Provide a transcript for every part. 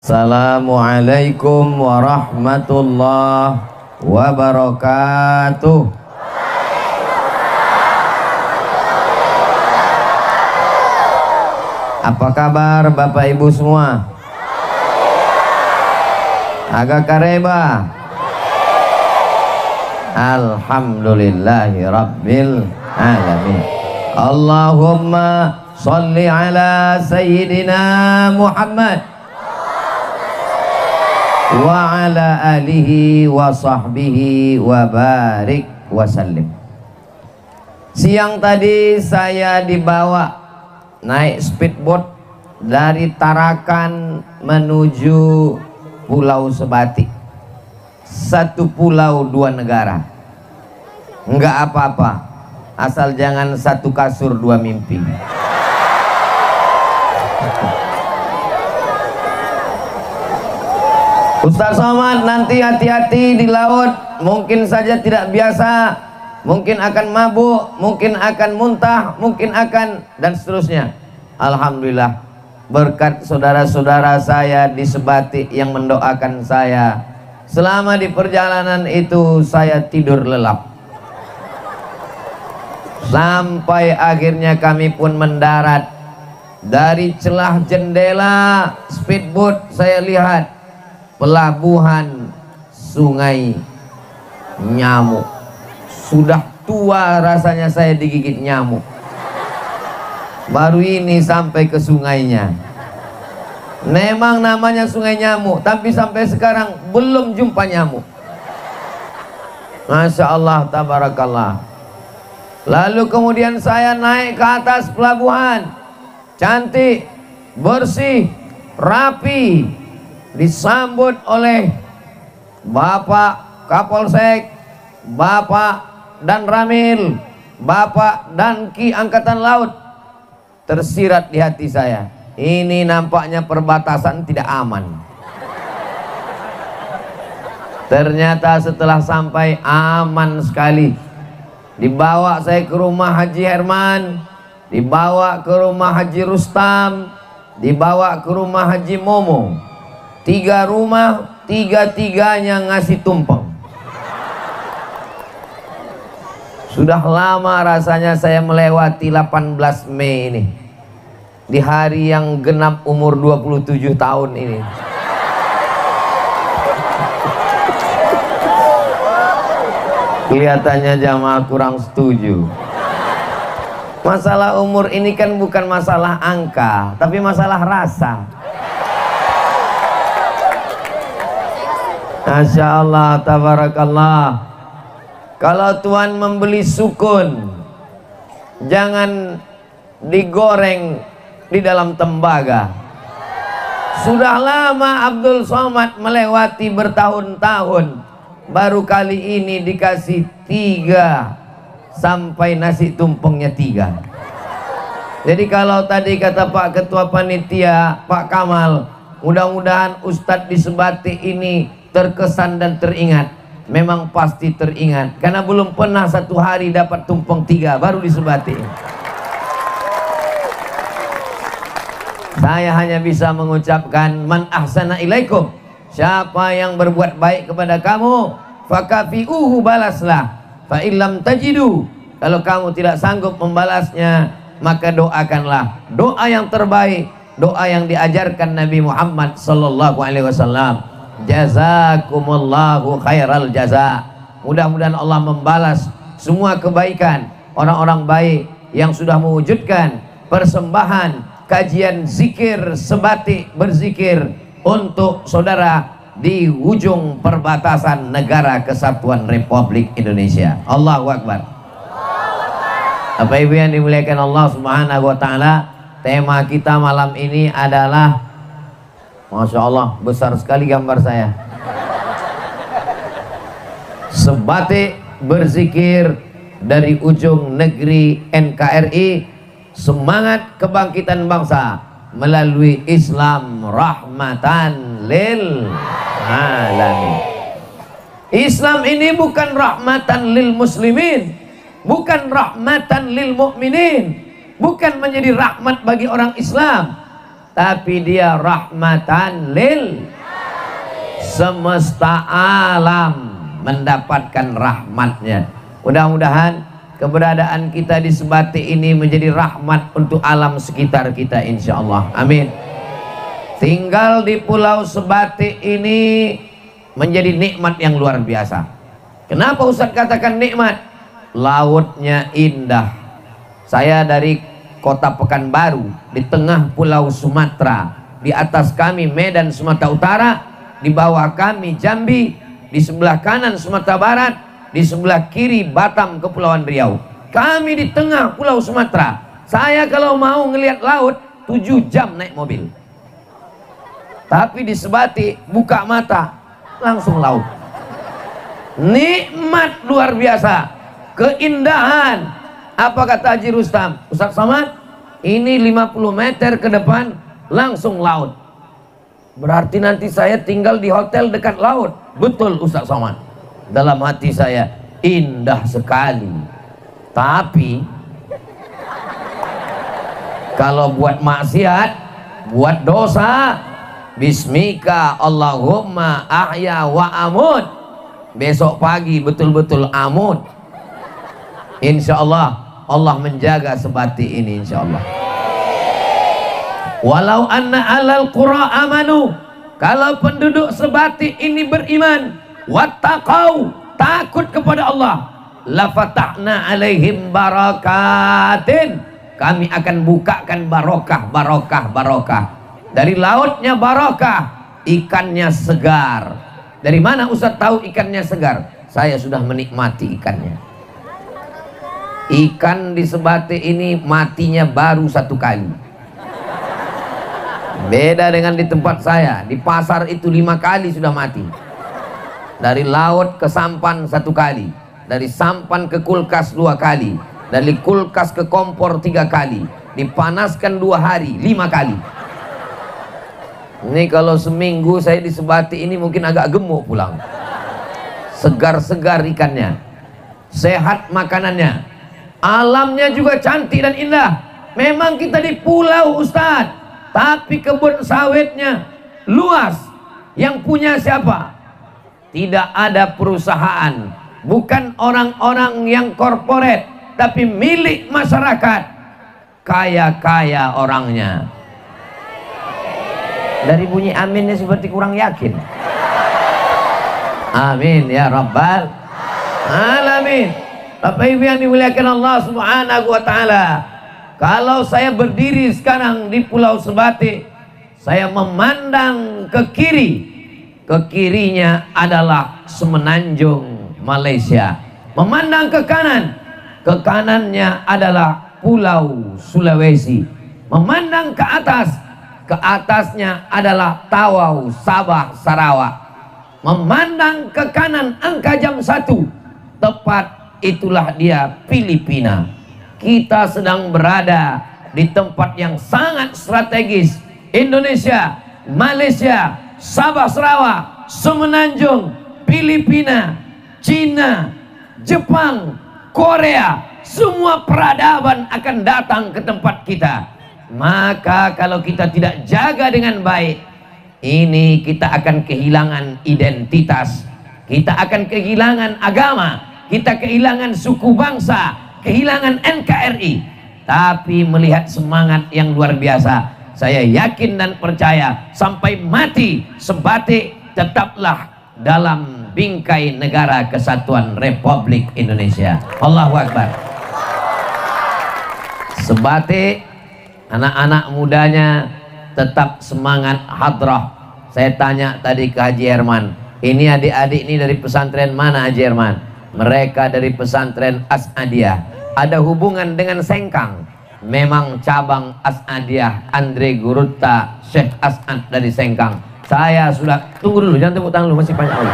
Assalamualaikum warahmatullahi wabarakatuh. Apa kabar Bapak Ibu semua? Agak kareba. Alhamdulillahi Rabbil Alamin. Allahumma salli ala Sayyidina Muhammad wa ala alihi wa sahbihi wa barik wa sallim. Siang tadi saya dibawa naik speedboat dari Tarakan menuju Pulau Sebatik. Satu pulau dua negara. Enggak apa-apa, asal jangan satu kasur dua mimpi. Ustaz Somad, nanti hati-hati di laut. Mungkin saja tidak biasa, mungkin akan mabuk, mungkin akan muntah, mungkin akan, dan seterusnya. Alhamdulillah, berkat saudara-saudara saya di Sebatik yang mendoakan saya, selama di perjalanan itu saya tidur lelap. Sampai akhirnya kami pun mendarat. Dari celah jendela speedboat saya lihat pelabuhan Sungai Nyamuk. Sudah tua rasanya saya digigit nyamuk. Baru ini sampai ke sungainya. Memang namanya Sungai Nyamuk, tapi sampai sekarang belum jumpa nyamuk. Masya Allah, tabarakallah. Lalu kemudian saya naik ke atas pelabuhan. Cantik, bersih, rapi. Disambut oleh Bapak Kapolsek, Bapak dan Ramil, Bapak dan Ki Angkatan Laut. Tersirat di hati saya, ini nampaknya perbatasan tidak aman. Ternyata setelah sampai aman sekali. Dibawa saya ke rumah Haji Herman, dibawa ke rumah Haji Rustam, dibawa ke rumah Haji Momo. 3 rumah, 3-tiganya ngasih tumpeng. Sudah lama rasanya saya melewati 18 Mei ini, di hari yang genap umur 27 tahun ini. Kelihatannya jamaah kurang setuju. Masalah umur ini kan bukan masalah angka, tapi masalah rasa. Masya Allah, tabarakallah. Kalau Tuhan membeli sukun, jangan digoreng di dalam tembaga. Sudah lama Abdul Somad melewati bertahun-tahun, baru kali ini dikasih 3 sampai nasi tumpengnya 3. Jadi kalau tadi kata Pak Ketua Panitia, Pak Kamal, mudah-mudahan Ustadz di Sebatik ini terkesan dan teringat. Memang pasti teringat, karena belum pernah satu hari dapat tumpeng 3, baru di Sebatik. Saya hanya bisa mengucapkan man ahsana ilaikum, siapa yang berbuat baik kepada kamu, fakafi'uhu, balaslah. Fa illam tajidu, kalau kamu tidak sanggup membalasnya, maka doakanlah doa yang terbaik, doa yang diajarkan Nabi Muhammad sallallahu alaihi wasallam. Jazakumullahu khairal jaza. Mudah-mudahan Allah membalas semua kebaikan orang-orang baik yang sudah mewujudkan persembahan kajian zikir Sebatik berzikir untuk saudara di ujung perbatasan Negara Kesatuan Republik Indonesia. Allahu Akbar. Bapak Ibu yang dimuliakan Allah Subhanahu wa taala, tema kita malam ini adalah, Masya Allah, besar sekali gambar saya. Sebatik berzikir dari ujung negeri NKRI, semangat kebangkitan bangsa melalui Islam rahmatan lil alamin. Islam ini bukan rahmatan lil muslimin, bukan rahmatan lil mukminin, bukan menjadi rahmat bagi orang Islam, tapi dia rahmatan lil semesta alam mendapatkan rahmatnya. Mudah-mudahan keberadaan kita di Sebatik ini menjadi rahmat untuk alam sekitar kita, insya Allah. Amin. Tinggal di Pulau Sebatik ini menjadi nikmat yang luar biasa. Kenapa Ustaz katakan nikmat? Lautnya indah. Saya dari kota Pekanbaru, di tengah Pulau Sumatera. Di atas kami Medan Sumatera Utara, di bawah kami Jambi, di sebelah kanan Sumatera Barat, di sebelah kiri Batam Kepulauan Riau. Kami di tengah Pulau Sumatera. Saya kalau mau ngelihat laut 7 jam naik mobil. Tapi di Sebatik buka mata langsung laut. Nikmat luar biasa, keindahan. Apa kata Haji Rustam? Ustaz Somad, ini 50 meter ke depan langsung laut. Berarti nanti saya tinggal di hotel dekat laut. Betul Ustaz Somad. Dalam hati saya, indah sekali. Tapi kalau buat maksiat, buat dosa, bismika Allahumma ahya wa amut, besok pagi betul-betul amut. Insya Allah Allah menjaga Sebatik ini, insya Allah. Walau anna alal qura amanu, kalau penduduk Sebatik ini beriman, wattaqau, takut kepada Allah, la fatahna alaihim barakatin, kami akan bukakan barokah, barokah, barokah. Dari lautnya barokah, ikannya segar. Dari mana Ustaz tahu ikannya segar? Saya sudah menikmati ikannya. Ikan di Sebatik ini matinya baru 1 kali. Beda dengan di tempat saya, di pasar itu 5 kali sudah mati. Dari laut ke sampan 1 kali, dari sampan ke kulkas 2 kali, dari kulkas ke kompor 3 kali, dipanaskan 2 hari 5 kali. Ini kalau seminggu saya di Sebatik ini mungkin agak gemuk pulang. Segar-segar ikannya, sehat makanannya, alamnya juga cantik dan indah. Memang kita di pulau Ustadz, tapi kebun sawitnya luas. Yang punya siapa? Tidak ada perusahaan, bukan orang-orang yang korporat, tapi milik masyarakat. Kaya-kaya orangnya. Dari bunyi aminnya seperti kurang yakin. Amin ya Rabbal Alamin. Bapak Ibu yang dimuliakan Allah Subhanahu wa Ta'ala, kalau saya berdiri sekarang di Pulau Sebatik, saya memandang ke kiri. Ke kirinya adalah Semenanjung Malaysia. Memandang ke kanan, ke kanannya adalah Pulau Sulawesi. Memandang ke atasnya adalah Tawau, Sabah, Sarawak. Memandang ke kanan angka jam 1 tepat, itulah dia Filipina. Kita sedang berada di tempat yang sangat strategis. Indonesia, Malaysia, Sabah, Sarawak, Semenanjung, Filipina, Cina, Jepang, Korea, semua peradaban akan datang ke tempat kita. Maka kalau kita tidak jaga dengan baik, ini kita akan kehilangan identitas, kita akan kehilangan agama, kita kehilangan suku bangsa, kehilangan NKRI. Tapi melihat semangat yang luar biasa, saya yakin dan percaya sampai mati Sebatik tetaplah dalam bingkai negara kesatuan Republik Indonesia. Allahu Akbar. Sebatik, anak-anak mudanya tetap semangat hadrah. Saya tanya tadi ke Haji Herman, ini adik-adik ini dari pesantren mana Haji Herman? Mereka dari pesantren As'adiyah. Ada hubungan dengan Sengkang. Memang cabang As'adiyah, Andre Gurutta Syekh As'ad dari Sengkang. Saya sudah, tunggu dulu, jangan tepuk tangan dulu, masih banyak dulu.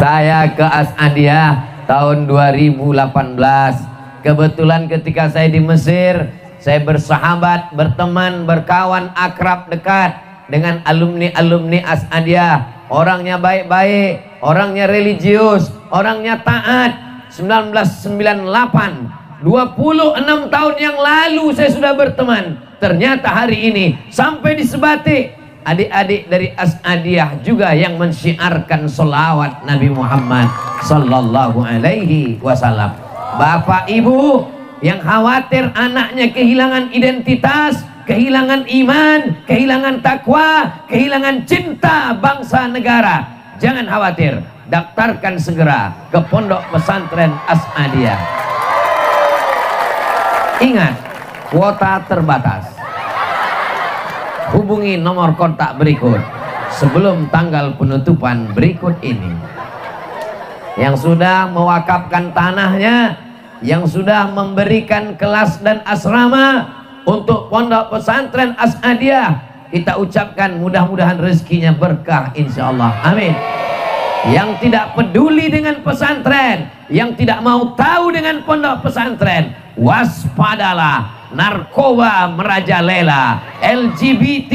Saya ke As'adiyah tahun 2018. Kebetulan ketika saya di Mesir, saya bersahabat, berteman, berkawan, akrab dekat dengan alumni-alumni As'adiyah. Orangnya baik-baik, orangnya religius, orangnya taat. 1998 26 tahun yang lalu saya sudah berteman. Ternyata hari ini sampai di Sebatik adik-adik dari As'adiyah juga yang mensyiarkan sholawat Nabi Muhammad sallallahu alaihi wasallam. Bapak ibu yang khawatir anaknya kehilangan identitas, kehilangan iman, kehilangan takwa, kehilangan cinta bangsa negara, jangan khawatir, daftarkan segera ke Pondok Pesantren As'adiyah. Ingat, kuota terbatas. Hubungi nomor kontak berikut sebelum tanggal penutupan berikut ini. Yang sudah mewakafkan tanahnya, yang sudah memberikan kelas dan asrama untuk Pondok Pesantren As'adiyah, kita ucapkan mudah-mudahan rezekinya berkah insyaallah, amin. Yang tidak peduli dengan pesantren, yang tidak mau tahu dengan pondok pesantren, waspadalah, narkoba merajalela, LGBT,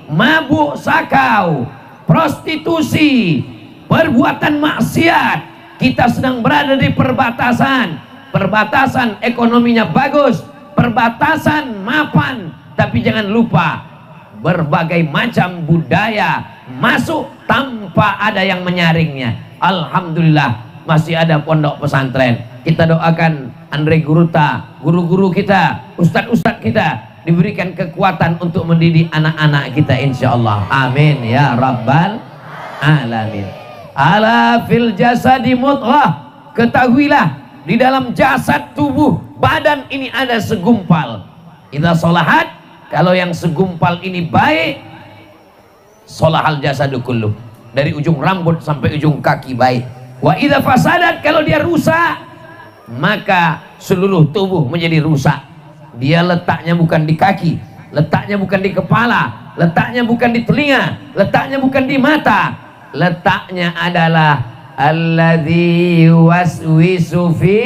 mabuk sakau, prostitusi, perbuatan maksiat. Kita sedang berada di perbatasan, perbatasan ekonominya bagus, perbatasan mapan, tapi jangan lupa berbagai macam budaya masuk tanpa ada yang menyaringnya. Alhamdulillah masih ada pondok pesantren. Kita doakan Andre Guruta, guru-guru kita, ustadz-ustadz kita diberikan kekuatan untuk mendidik anak-anak kita insyaallah, amin ya rabbal alamin. Ala fil jasadi mudghah, ketahuilah di dalam jasad tubuh badan ini ada segumpal. Idza sholahat, kalau yang segumpal ini baik, sholahal jasadu kulluh, dari ujung rambut sampai ujung kaki baik. Wa idza fasadat, kalau dia rusak, maka seluruh tubuh menjadi rusak. Dia letaknya bukan di kaki, letaknya bukan di kepala, letaknya bukan di telinga, letaknya bukan di mata, letaknya adalah alladzi yuwaswisu fi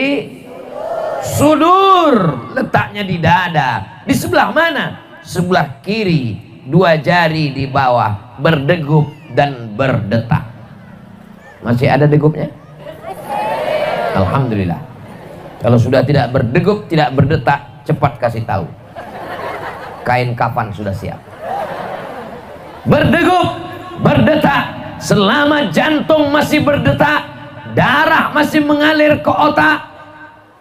sudur, letaknya di dada. Di sebelah mana? Sebelah kiri, dua jari di bawah, berdegup dan berdetak. Masih ada degupnya? Alhamdulillah. Kalau sudah tidak berdegup, tidak berdetak, cepat kasih tahu. Kain kafan sudah siap. Berdegup, berdetak, selama jantung masih berdetak, darah masih mengalir ke otak,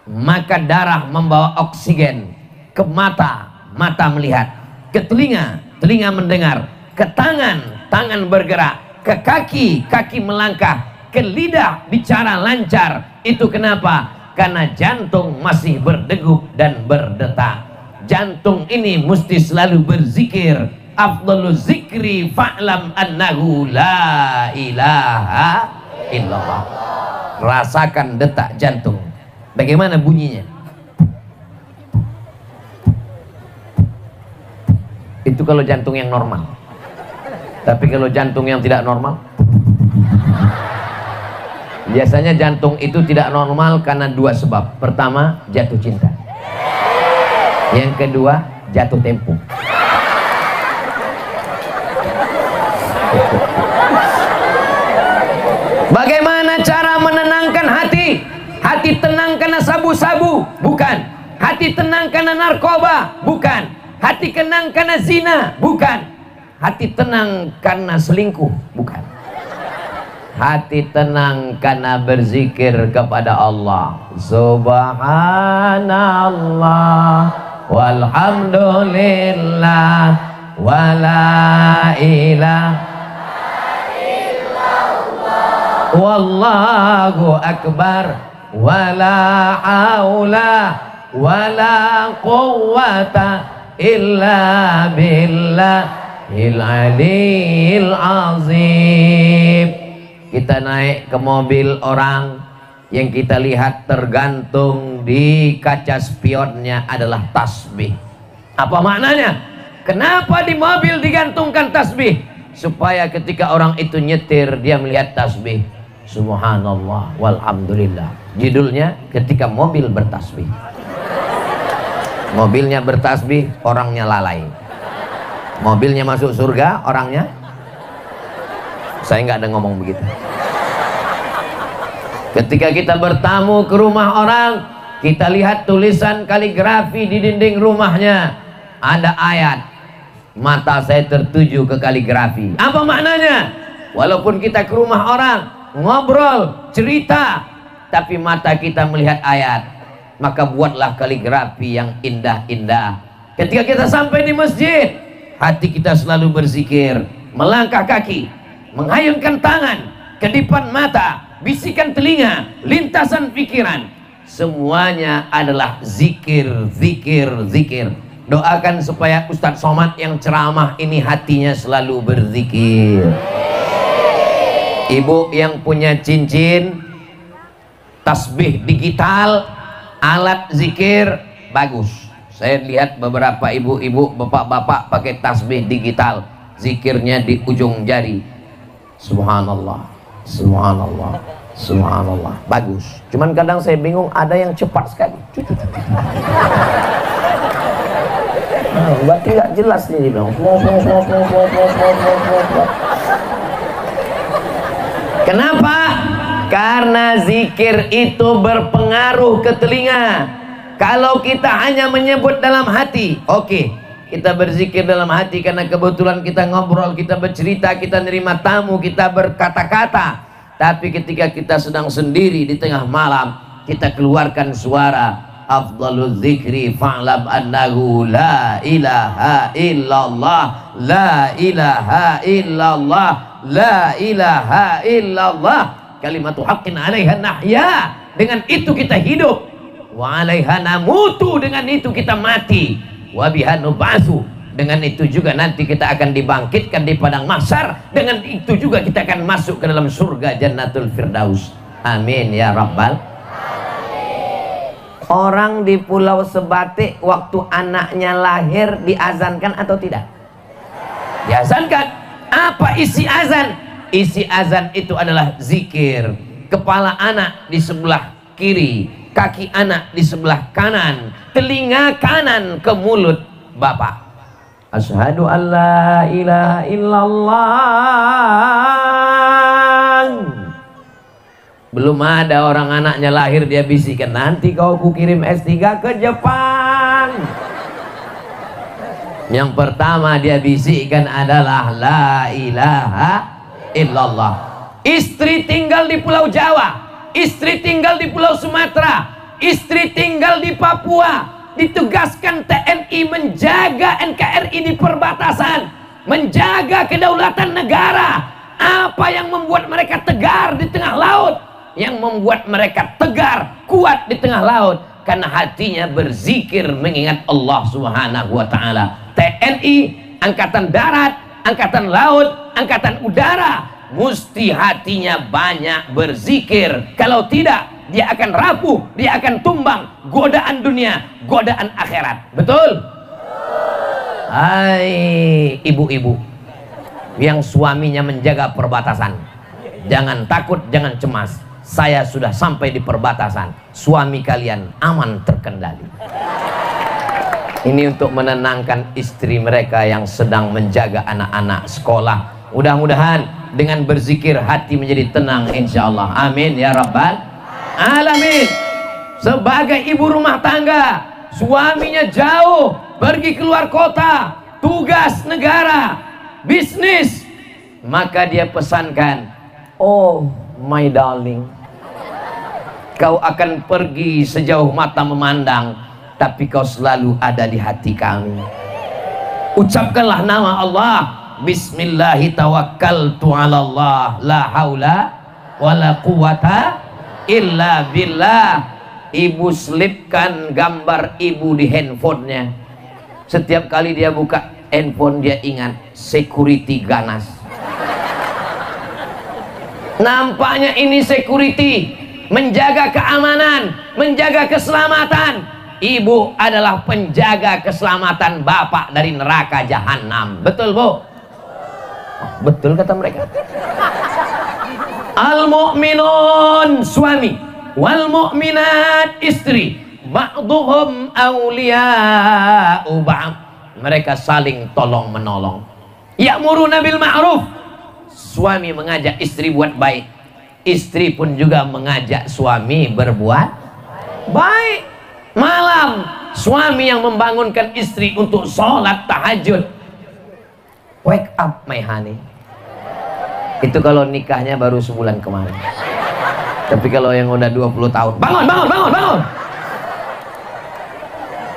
maka darah membawa oksigen ke mata, mata melihat, ke telinga, telinga mendengar, ke tangan, tangan bergerak, ke kaki, kaki melangkah, ke lidah bicara lancar. Itu kenapa? Karena jantung masih berdegup dan berdetak. Jantung ini mesti selalu berzikir. Afdalu zikri fa'lam annahu la ilaha illallah. Rasakan detak jantung. Bagaimana bunyinya? Itu kalau jantung yang normal. Tapi kalau jantung yang tidak normal, biasanya jantung itu tidak normal karena dua sebab. Pertama, jatuh cinta. Yang kedua, jatuh tempo. Bagaimana cara menenangkan hati? Hati tenang karena sabu-sabu? Bukan. Hati tenang karena narkoba? Bukan. Hati tenang karena zina? Bukan. Hati tenang karena selingkuh? Bukan. Hati tenang karena berzikir kepada Allah. Subhanallah walhamdulillah wala ilaha illallah wallahu akbar wala haula wala quwwata illa billahil aliyil azim. Kita naik ke mobil orang, yang kita lihat tergantung di kaca spionnya adalah tasbih. Apa maknanya? Kenapa di mobil digantungkan tasbih? Supaya ketika orang itu nyetir, dia melihat tasbih. Subhanallah walhamdulillah. Judulnya ketika mobil bertasbih. Mobilnya bertasbih, orangnya lalai. Mobilnya masuk surga, orangnya, saya nggak ada ngomong begitu. Ketika kita bertamu ke rumah orang, Kita lihat tulisan kaligrafi di dinding rumahnya, ada ayat. Mata saya tertuju ke kaligrafi. Apa maknanya? Walaupun kita ke rumah orang, ngobrol, cerita, tapi mata kita melihat ayat. Maka buatlah kaligrafi yang indah-indah. Ketika kita sampai di masjid, hati kita selalu berzikir, melangkah kaki, menghayungkan tangan, kedipan mata, bisikan telinga, lintasan pikiran, semuanya adalah zikir, zikir, zikir. Doakan supaya Ustadz Somad yang ceramah ini hatinya selalu berzikir. Ibu yang punya cincin, tasbih digital, alat zikir, bagus. Saya lihat beberapa ibu-ibu, bapak-bapak pakai tasbih digital, zikirnya di ujung jari. Subhanallah, subhanallah, subhanallah, bagus. Cuman kadang saya bingung, ada yang cepat sekali. Berarti nggak jelas nih, bilang. Kenapa? Karena zikir itu berpengaruh ke telinga. Kalau kita hanya menyebut dalam hati, oke, kita berzikir dalam hati karena kebetulan kita ngobrol, kita bercerita, kita nerima tamu, kita berkata-kata. Tapi ketika kita sedang sendiri di tengah malam, kita keluarkan suara, afdalul zikri fa'lam annahu la ilaha illallah, la ilaha illallah, la ilaha illallah, kalimatu haqqin 'alaiha nahya. Dengan itu kita hidup. Wa 'alaiha namutu, dengan itu kita mati. Wa biha nub'atsu, dengan itu juga nanti kita akan dibangkitkan di padang mahsyar. Dengan itu juga kita akan masuk ke dalam surga Jannatul Firdaus. Amin ya rabbal. Orang di Pulau Sebatik waktu anaknya lahir diazankan atau tidak? Diazankan. Apa isi azan? Isi azan itu adalah zikir. Kepala anak di sebelah kiri, kaki anak di sebelah kanan, telinga kanan ke mulut bapak. Asyhadu an la ilaha illallah. Belum ada orang anaknya lahir dia bisikan, nanti kau kukirim S3 ke Jepang. Yang pertama dia bisikkan adalah la ilaha illallah. Istri tinggal di Pulau Jawa, istri tinggal di Pulau Sumatera, istri tinggal di Papua, ditugaskan TNI menjaga NKRI di perbatasan, menjaga kedaulatan negara. Apa yang membuat mereka tegar di tengah laut? Yang membuat mereka tegar, kuat di tengah laut, karena hatinya berzikir mengingat Allah Subhanahu wa Ta'ala. TNI, Angkatan Darat, Angkatan Laut, Angkatan Udara, mesti hatinya banyak berzikir. Kalau tidak, dia akan rapuh, dia akan tumbang. Godaan dunia, godaan akhirat. Betul? Hai ibu-ibu yang suaminya menjaga perbatasan, jangan takut, jangan cemas. Saya sudah sampai di perbatasan, suami kalian aman terkendali. Ini untuk menenangkan istri mereka yang sedang menjaga anak-anak sekolah. Mudah-mudahan dengan berzikir hati menjadi tenang, insya Allah. Amin ya rabbal alamin. Sebagai ibu rumah tangga, suaminya jauh pergi keluar kota, tugas negara, bisnis, maka dia pesankan, oh my darling, kau akan pergi sejauh mata memandang, tapi kau selalu ada di hati kami. Ucapkanlah nama Allah, bismillahi tawakkaltu ala Allah, la haula wala quwata illa billah. Ibu selipkan gambar ibu di handphonenya. Setiap kali dia buka handphone dia ingat security ganas. Nampaknya ini security, menjaga keamanan, menjaga keselamatan. Ibu adalah penjaga keselamatan bapak dari neraka jahanam. Betul bu? Betul kata mereka. Al-mu'minun suami, wal mu'minat istri, ba'duhum awliya'u ba'd. Mereka saling tolong menolong. Ya'muruna bil ma'ruf, suami mengajak istri buat baik, istri pun juga mengajak suami berbuat baik. Malam suami yang membangunkan istri untuk sholat tahajud. Wake up my honey. Itu kalau nikahnya baru sebulan kemarin. Tapi kalau yang udah 20 tahun, bangun, bangun, bangun, bangun.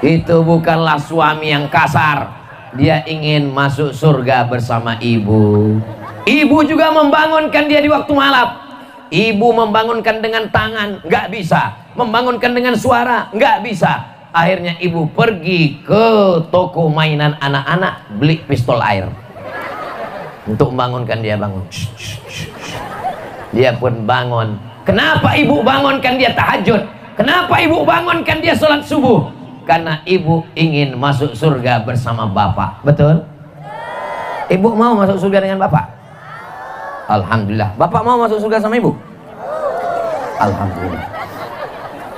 Itu bukanlah suami yang kasar. Dia ingin masuk surga bersama ibu. Ibu juga membangunkan dia di waktu malam. Ibu membangunkan dengan tangan, nggak bisa. Membangunkan dengan suara, nggak bisa. Akhirnya ibu pergi ke toko mainan anak-anak, beli pistol air untuk membangunkan dia bangun. Dia pun bangun. Kenapa ibu bangunkan dia tahajud? Kenapa ibu bangunkan dia sholat subuh? Karena ibu ingin masuk surga bersama bapak. Betul? Ibu mau masuk surga dengan bapak? Alhamdulillah. Bapak mau masuk surga sama ibu? Alhamdulillah.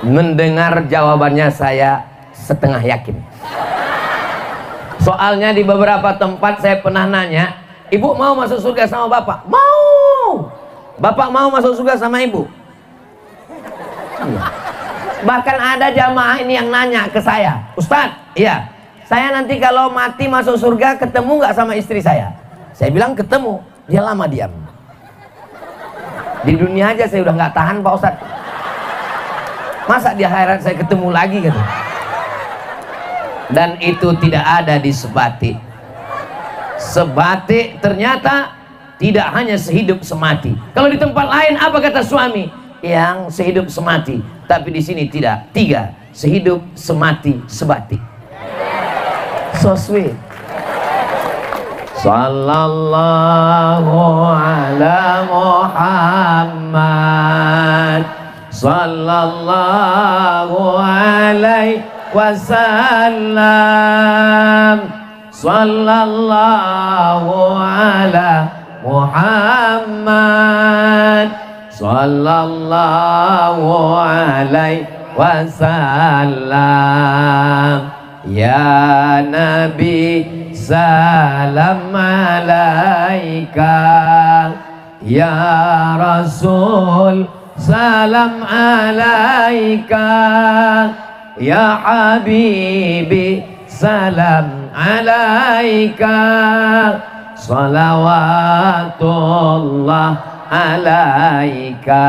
Mendengar jawabannya saya setengah yakin. Soalnya di beberapa tempat saya pernah nanya, ibu mau masuk surga sama bapak? Mau. Bapak mau masuk surga sama ibu? Bahkan ada jamaah ini yang nanya ke saya, Ustadz, iya, saya nanti kalau mati masuk surga ketemu nggak sama istri saya? Saya bilang ketemu. Dia lama diam. Di dunia aja saya udah nggak tahan Pak Ustadz. Masa di akhirat saya ketemu lagi gitu? Dan itu tidak ada di sebatik. Sebatik ternyata tidak hanya sehidup semati. Kalau di tempat lain apa kata suami? Yang sehidup semati. Tapi di sini tidak. 3, sehidup semati sebatik. So sweet. Sallallahu ala Muhammad, sallallahu alaihi wasallam, sallallahu ala Muhammad, sallallahu alaihi wasallam. Ya Nabi salam alaika, ya Rasul salam alaika, ya Habibi salam alaika, salawatullah alaika.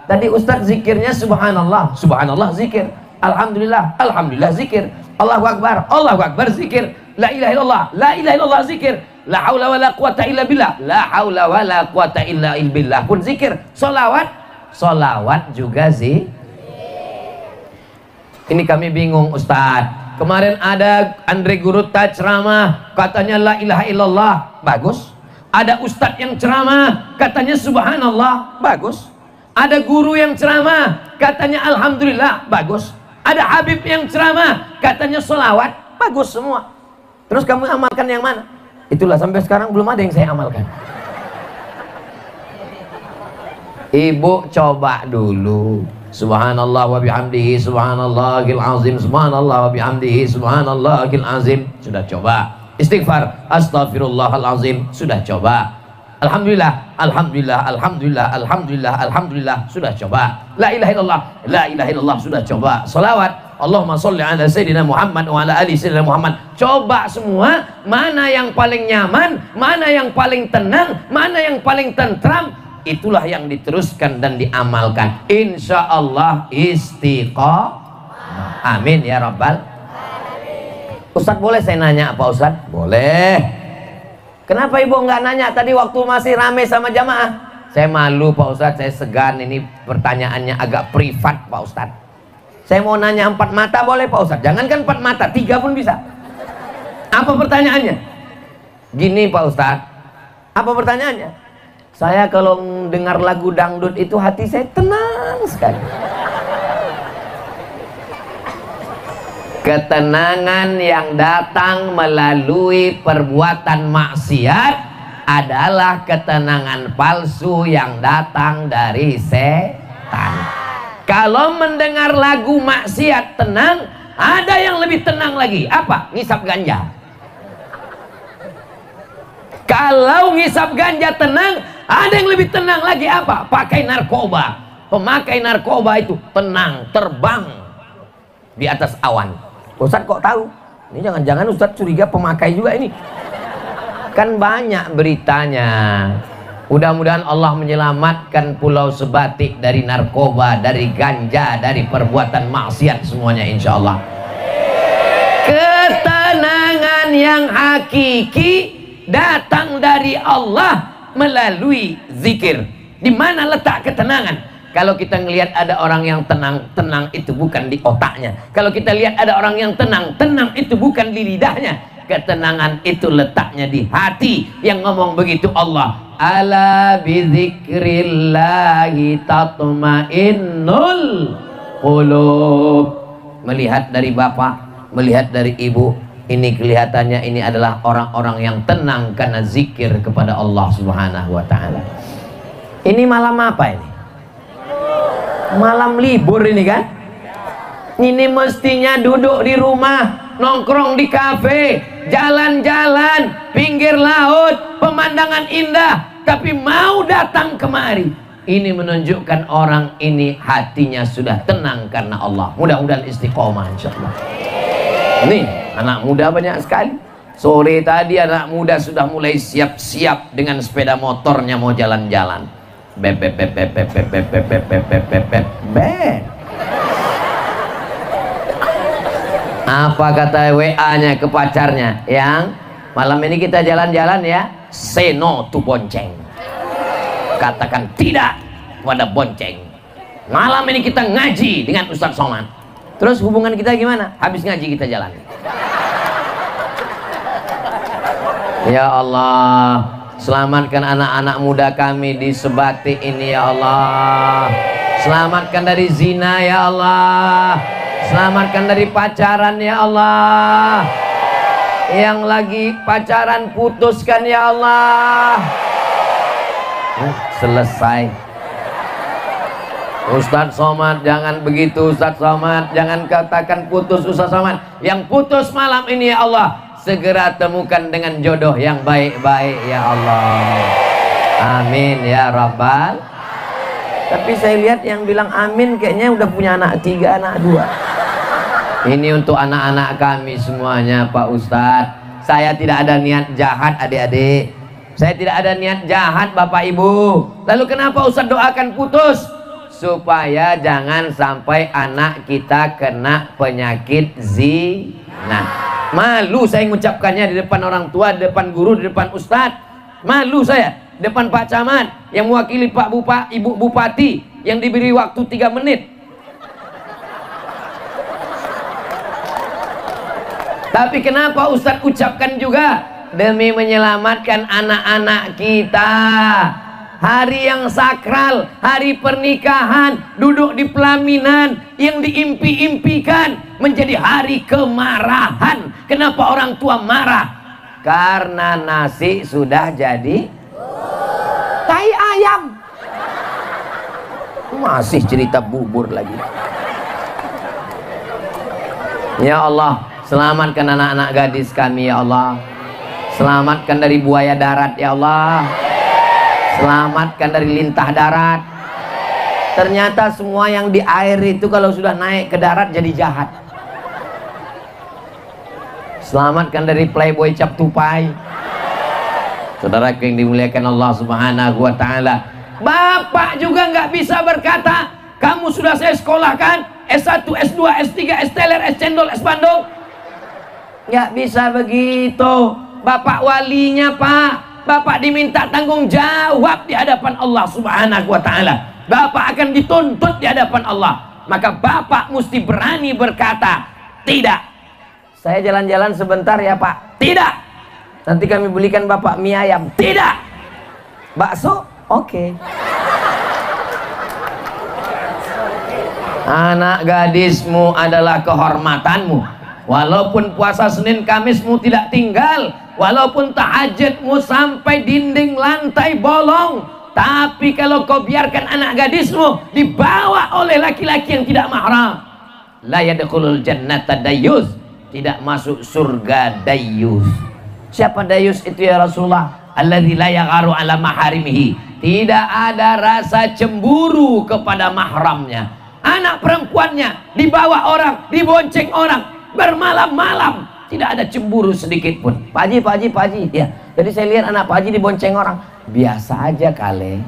Tadi Ustadz zikirnya subhanallah, subhanallah zikir, alhamdulillah, alhamdulillah zikir, Allahu Akbar, Allahu Akbar zikir, la ilaha illallah, la ilaha illallah zikir, la haula wala quwata illa billah, la haula wala quwata illa billah pun zikir. Solawat, solawat juga zikir. Ini kami bingung Ustadz. Kemarin ada Andre Guruta ceramah, katanya la ilaha illallah, bagus. Ada Ustadz yang ceramah, katanya subhanallah, bagus. Ada guru yang ceramah, katanya alhamdulillah, bagus. Ada Habib yang ceramah, katanya sholawat, bagus semua. Terus kamu amalkan yang mana? Itulah sampai sekarang belum ada yang saya amalkan. Ibu coba dulu. Subhanallah wa bihamdihi subhanallahil azim, subhanallah wa bihamdihi subhanallahil azim. Sudah coba. Istighfar astaghfirullahalazim, sudah coba. Alhamdulillah, alhamdulillah, alhamdulillah, alhamdulillah, alhamdulillah, sudah coba. La ilaha illallah, la ilaha illallah, sudah coba. Salawat, Allahumma sholli ala sayyidina Muhammad wa ala ali sayyidina Muhammad. Coba semua, mana yang paling nyaman, mana yang paling tenang, mana yang paling tentram, itulah yang diteruskan dan diamalkan. Insya Allah istiqomah. Amin ya rabbal alamin. Ustadz, boleh saya nanya apa Ustadz? Boleh. Kenapa ibu nggak nanya tadi waktu masih rame sama jamaah? Saya malu Pak Ustadz, saya segan, ini pertanyaannya agak privat Pak Ustadz. Saya mau nanya 4 mata boleh Pak Ustadz? Jangankan 4 mata, 3 pun bisa. Apa pertanyaannya? Gini Pak Ustadz, apa pertanyaannya? Saya kalau dengar lagu dangdut itu hati saya tenang sekali. Ketenangan yang datang melalui perbuatan maksiat adalah ketenangan palsu yang datang dari setan. Kalau mendengar lagu maksiat tenang, ada yang lebih tenang lagi. Apa? Ngisap ganja. Kalau ngisap ganja tenang, ada yang lebih tenang lagi. Apa? Pakai narkoba. Pemakai narkoba itu tenang, terbang. di atas awan. Ustaz kok tahu? Ini jangan-jangan Ustaz curiga pemakai juga ini. Kan banyak beritanya. Mudah-mudahan Allah menyelamatkan Pulau Sebatik dari narkoba, dari ganja, dari perbuatan maksiat semuanya insya Allah. Ketenangan yang hakiki datang dari Allah melalui zikir. Di mana letak ketenangan? Kalau kita ngelihat ada orang yang tenang, tenang itu bukan di otaknya. Kalau kita lihat ada orang yang tenang, tenang itu bukan di lidahnya. Ketenangan itu letaknya di hati. Yang ngomong begitu Allah. Ala bizikrillahi tatmainnul qulub. Melihat dari bapak, melihat dari ibu, ini kelihatannya ini adalah orang-orang yang tenang karena zikir kepada Allah Subhanahu wa taala. Ini malam apa ini? Malam libur ini kan? Ini mestinya duduk di rumah, nongkrong di kafe, jalan-jalan, pinggir laut, pemandangan indah, tapi mau datang kemari. Ini menunjukkan orang ini hatinya sudah tenang karena Allah. Mudah-mudahan istiqomah insyaallah. Nih, anak muda banyak sekali. Sore tadi anak muda sudah mulai siap-siap dengan sepeda motornya mau jalan-jalan. Beb. Apa kata WA-nya ke pacarnya? Yang malam ini kita jalan-jalan ya. Say no to bonceng. Katakan tidak pada bonceng. Malam ini kita ngaji dengan Ustadz Somad. Terus hubungan kita gimana? Habis ngaji kita jalan. Ya Allah, selamatkan anak-anak muda kami di Sebatik ini ya Allah. Selamatkan dari zina ya Allah. Selamatkan dari pacaran ya Allah. Yang lagi pacaran putuskan ya Allah. Selesai. Ustadz Somad jangan begitu. Ustadz Somad jangan katakan putus. Ustadz Somad yang putus malam ini ya Allah, segera temukan dengan jodoh yang baik-baik ya Allah. Amin ya Rabbal. Tapi saya lihat yang bilang amin kayaknya udah punya anak 3, anak 2. Ini untuk anak-anak kami semuanya Pak Ustadz. Saya tidak ada niat jahat adik-adik. Saya tidak ada niat jahat Bapak Ibu. Lalu kenapa Ustadz doakan putus? Supaya jangan sampai anak kita kena penyakit zina. Malu saya mengucapkannya di depan orang tua, di depan guru, di depan Ustadz. Malu saya di depan Pak Camat yang mewakili Pak Bupati, Ibu Bupati yang diberi waktu 3 menit. Tapi kenapa Ustadz ucapkan juga? Demi menyelamatkan anak-anak kita. Hari yang sakral, hari pernikahan, duduk di pelaminan yang diimpi-impikan menjadi hari kemarahan. Kenapa orang tua marah? Karena nasi sudah jadi tai ayam. Masih cerita bubur lagi. Ya Allah, selamatkan anak-anak gadis kami ya Allah. Selamatkan dari buaya darat ya Allah. Selamatkan dari lintah darat. Ternyata semua yang di air itu kalau sudah naik ke darat jadi jahat. Selamatkan dari playboy cap tupai. Saudara yang dimuliakan Allah Subhanahu wa taala. Bapak juga nggak bisa berkata, kamu sudah saya sekolahkan S1, S2, S3, S teler, S cendol, S bandung. Nggak bisa begitu. Bapak walinya Pak. Bapak diminta tanggung jawab di hadapan Allah Subhanahu wa taala. Bapak akan dituntut di hadapan Allah. Maka Bapak mesti berani berkata, tidak. Saya jalan-jalan sebentar ya Pak. Tidak. Nanti kami belikan Bapak mie ayam. Tidak. Bakso? Oke. Anak gadismu adalah kehormatanmu. Walaupun puasa Senin Kamismu tidak tinggal, walaupun tahajudmu sampai dinding lantai bolong, tapi kalau kau biarkan anak gadismu dibawa oleh laki-laki yang tidak mahram, la yadkhulul jannata dayyus, tidak masuk surga dayyus. Siapa dayyus itu ya Rasulullah? Alladzi la yagharu ala maharimihi, tidak ada rasa cemburu kepada mahramnya. anak perempuannya dibawa orang, dibonceng orang, bermalam-malam, tidak ada cemburu sedikit pun. Pak Haji, ya. Jadi saya lihat anak Pak Haji dibonceng orang, biasa aja kali.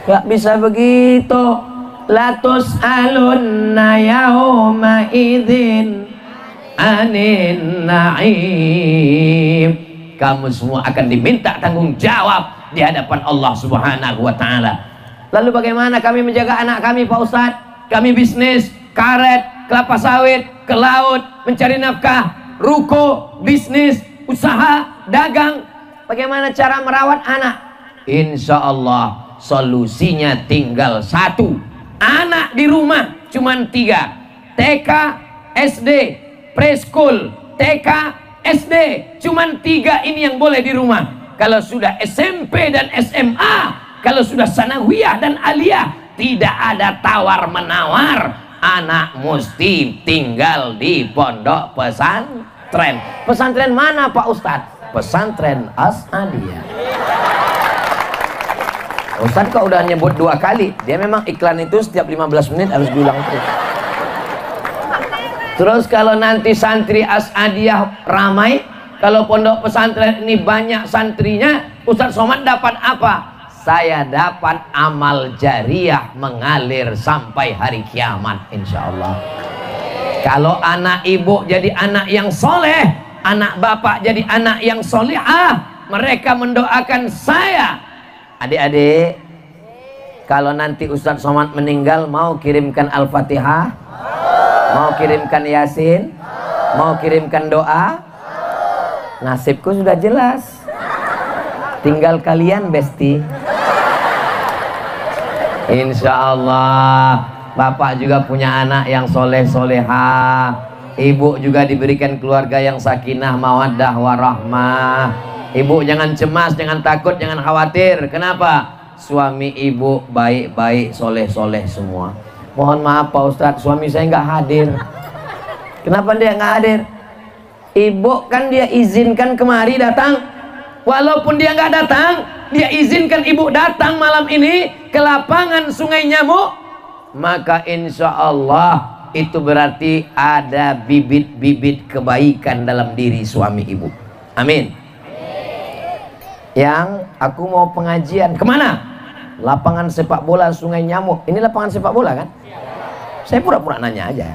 Gak bisa begitu. Latus alunna yauma idzin anin na'im. Kamu semua akan diminta tanggung jawab di hadapan Allah Subhanahu wa taala. Lalu bagaimana kami menjaga anak kami, Pak Ustadz? Kami bisnis, karet, kelapa sawit, ke laut, mencari nafkah, ruko, bisnis, usaha, dagang. Bagaimana cara merawat anak? Insya Allah solusinya tinggal satu. Anak di rumah cuma 3. TK, SD, preschool, TK, SD, cuma 3 ini yang boleh di rumah. Kalau sudah SMP dan SMA, kalau sudah sanawiyah dan aliyah, tidak ada tawar menawar. Anak mesti tinggal di pondok pesantren. Pesantren mana Pak Ustadz? Pesantren As-Adiyah. Ustadz kok udah nyebut 2 kali. Dia memang iklan itu setiap 15 menit harus diulang terus. Terus kalau nanti santri As-Adiyah ramai, kalau pondok pesantren ini banyak santrinya, Ustadz Somad dapat apa? Saya dapat amal jariah mengalir sampai hari kiamat, insya Allah. Kalau anak ibu jadi anak yang soleh, anak bapak jadi anak yang solihah, mereka mendoakan saya. Adik-adik, kalau nanti Ustadz Somad meninggal, mau kirimkan Al-Fatihah? Mau kirimkan Yasin? Mau kirimkan doa? Nasibku sudah jelas. Tinggal kalian, Besti. Insya Allah. Bapak juga punya anak yang soleh-solehah. Ibu juga diberikan keluarga yang sakinah, mawaddah, warahmah. Ibu jangan cemas, jangan takut, jangan khawatir. Kenapa? Suami ibu baik-baik, soleh-soleh semua. Mohon maaf Pak Ustadz, suami saya nggak hadir. Kenapa dia nggak hadir? Ibu kan dia izinkan kemari datang. Walaupun dia nggak datang, dia izinkan ibu datang malam ini ke lapangan Sungai Nyamuk. Maka insya Allah itu berarti ada bibit-bibit kebaikan dalam diri suami ibu. Amin. Yang aku mau pengajian kemana? Lapangan sepak bola Sungai Nyamuk. Ini lapangan sepak bola kan? Saya pura-pura nanya aja.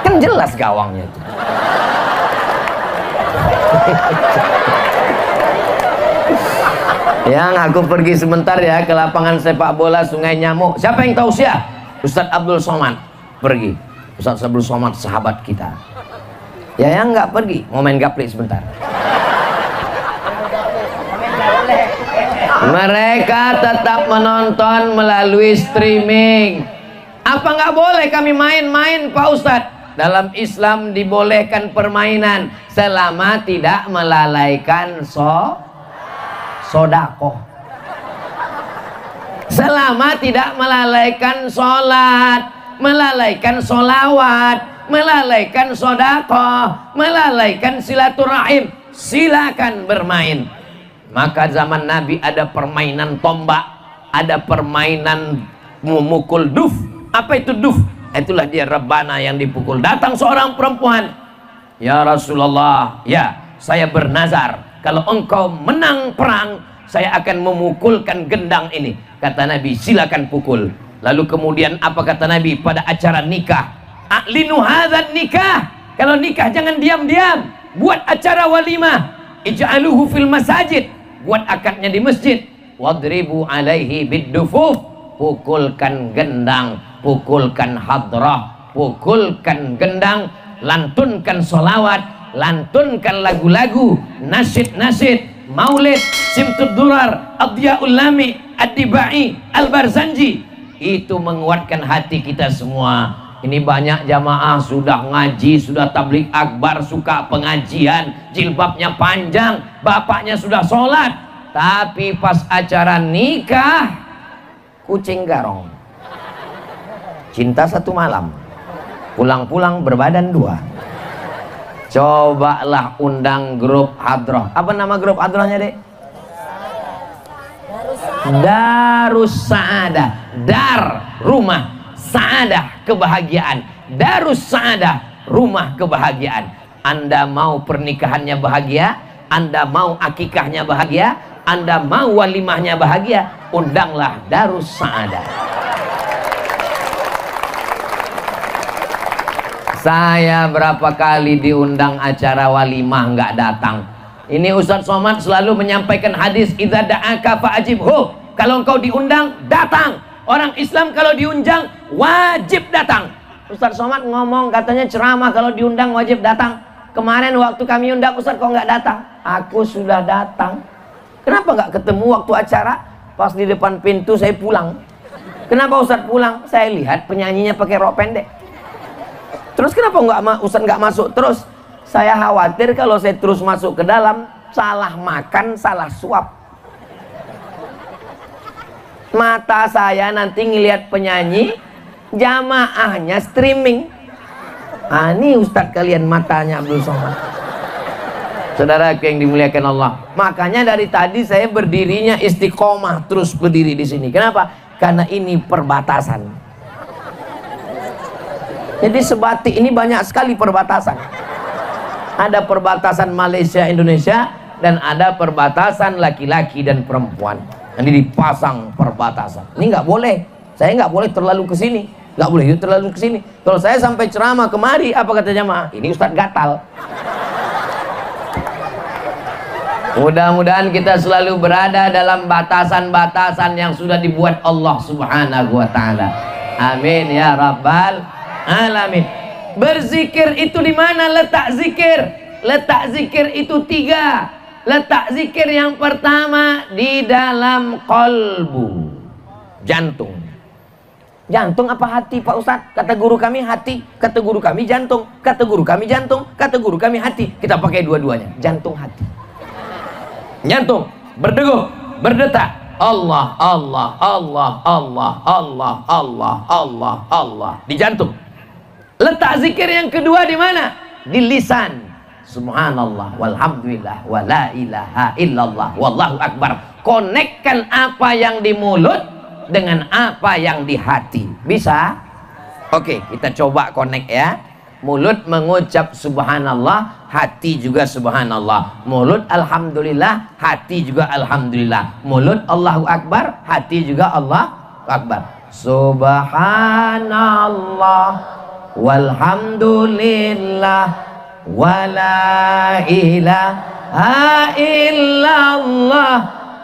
Kan jelas gawangnya itu. Yang aku pergi sebentar ya ke lapangan sepak bola Sungai Nyamuk. Siapa yang tahu siapa? Ustadz Abdul Somad pergi. Ustadz Abdul Somad sahabat kita. Ya yang nggak pergi, mau main gaplik sebentar. Mereka tetap menonton melalui streaming. Apa nggak boleh kami main-main Pak Ustadz? Dalam Islam dibolehkan permainan selama tidak melalaikan sodakoh. Selama tidak melalaikan sholat, melalaikan sholawat, melalaikan sodakoh, melalaikan silaturahim, silakan bermain. Maka zaman Nabi ada permainan tombak, ada permainan memukul duf. Apa itu duf? Itulah dia rebana yang dipukul. Datang seorang perempuan, ya Rasulullah, ya saya bernazar kalau engkau menang perang, saya akan memukulkan gendang ini. Kata Nabi, silakan pukul. Lalu kemudian apa kata Nabi pada acara nikah? A'linu hadzal nikah. Kalau nikah jangan diam-diam, buat acara walimah. Ij'aluhu fil masajid. Buat akadnya di masjid. Wadribu alaihi biddufuf. Pukulkan gendang, pukulkan hadrah, pukulkan gendang, lantunkan solawat, lantunkan lagu-lagu, nasyid-nasyid, maulid, simtud durar, adyaul lami, ad-dibai, al-barzanji. Itu menguatkan hati kita semua. Ini banyak jamaah sudah ngaji, sudah tabligh akbar, suka pengajian, jilbabnya panjang, bapaknya sudah sholat, tapi pas acara nikah kucing garong. Cinta satu malam, pulang-pulang berbadan dua. Cobalah undang grup hadroh. Apa nama grup hadrohnya, Dek? Darus Saadah. Dar rumah sa'adah, kebahagiaan. Darus sa'adah, rumah kebahagiaan. Anda mau pernikahannya bahagia, Anda mau akikahnya bahagia, Anda mau walimahnya bahagia, undanglah Darus Sa'adah. Saya berapa kali diundang acara walimah nggak datang. Ini Ustadz Somad selalu menyampaikan hadis, idza da'aka fa'ajibhu. Kalau engkau diundang, datang. Orang Islam kalau diundang wajib datang. Ustadz Somad ngomong katanya ceramah kalau diundang wajib datang. Kemarin waktu kami undang Ustadz kok nggak datang? Aku sudah datang. Kenapa nggak ketemu waktu acara? Pas di depan pintu saya pulang. Kenapa Ustadz pulang? Saya lihat penyanyinya pakai rok pendek. Terus kenapa Ustadz nggak masuk terus? Saya khawatir kalau saya terus masuk ke dalam, salah makan, salah suap. Mata saya nanti ngelihat penyanyi, jamaahnya streaming. Ah, ini Ustadz kalian matanya Abdul Somad. Saudara yang dimuliakan Allah. Makanya dari tadi saya berdirinya istiqomah, terus berdiri di sini. Kenapa? Karena ini perbatasan. Jadi Sebatik ini banyak sekali perbatasan. Ada perbatasan Malaysia Indonesia dan ada perbatasan laki-laki dan perempuan. Nanti dipasang perbatasan. Ini nggak boleh. Saya nggak boleh terlalu ke sini. Nggak boleh terlalu ke sini. Kalau saya sampai ceramah kemari, apa kata jamaah? Ini Ustadz gatal. Mudah-mudahan kita selalu berada dalam batasan-batasan yang sudah dibuat Allah Subhanahu wa Ta'ala. Amin ya Rabbal Alamin. Berzikir itu di mana letak zikir? Letak zikir itu 3. Letak zikir yang pertama di dalam kolbu, jantung. Jantung apa hati Pak Ustadz? Kata guru kami hati, kata guru kami jantung, kata guru kami jantung, kata guru kami hati. Kita pakai dua-duanya, jantung hati. Jantung berdegup, berdetak. Allah, Allah, Allah, Allah, Allah, Allah, Allah, Allah di jantung. Letak zikir yang kedua di mana? Di lisan. Subhanallah, walhamdulillah, wa la ilaha illallah, wallahu akbar. Konekkan apa yang di mulut dengan apa yang di hati. Bisa? Oke, kita coba connect ya. Mulut mengucap subhanallah, hati juga subhanallah. Mulut alhamdulillah, hati juga alhamdulillah. Mulut Allahu akbar, hati juga Allah akbar. Subhanallah walhamdulillah wala ilaha illallah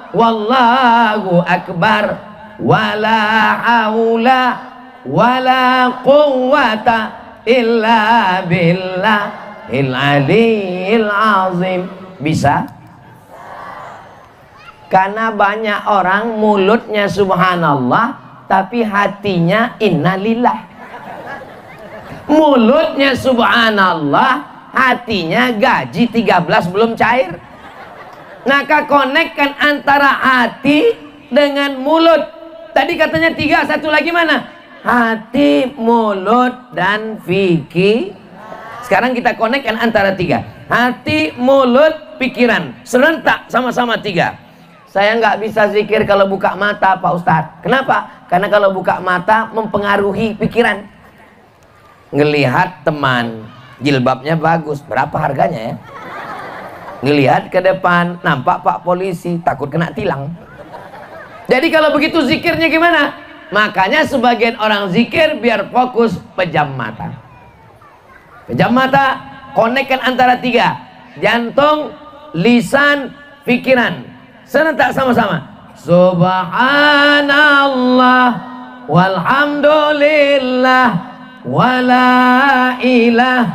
wallahu akbar wala haula wala quwwata illa billahil aliyil azim. Bisa? Karena banyak orang mulutnya subhanallah tapi hatinya innalillah. Mulutnya subhanallah, hatinya gaji 13 belum cair. Maka konekkan antara hati dengan mulut. Tadi katanya 3, satu lagi mana? Hati, mulut, dan fikir. Sekarang kita konekkan antara 3. Hati, mulut, pikiran. Serentak sama-sama 3. Saya nggak bisa zikir kalau buka mata Pak Ustadz. Kenapa? Karena kalau buka mata mempengaruhi pikiran. Ngelihat teman jilbabnya bagus, berapa harganya ya? Ngelihat ke depan, nampak Pak polisi, takut kena tilang. Jadi kalau begitu zikirnya gimana? Makanya sebagian orang zikir biar fokus pejam mata. Pejam mata, konekkan antara 3. Jantung, lisan, pikiran. Serentak sama-sama. Subhanallah walhamdulillah wala ilaha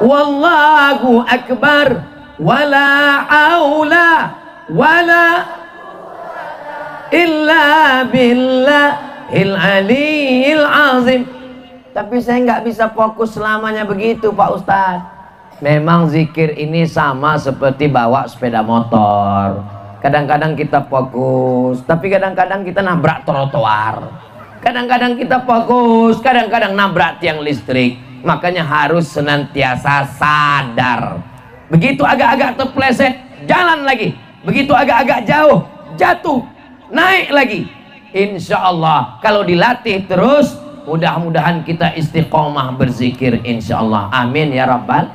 wallahu akbar wala haula wala illa billahil aliyil azim. Tapi saya nggak bisa fokus selamanya begitu Pak Ustadz. Memang zikir ini sama seperti bawa sepeda motor. Kadang-kadang kita fokus, tapi kadang-kadang kita nabrak trotoar. Kadang-kadang kita fokus, kadang-kadang nabrak tiang listrik. Makanya harus senantiasa sadar. Begitu agak-agak terpleset, jalan lagi. Begitu agak-agak jauh, jatuh, naik lagi. insya Allah kalau dilatih terus, mudah-mudahan kita istiqomah berzikir insya Allah. Amin ya Rabbal.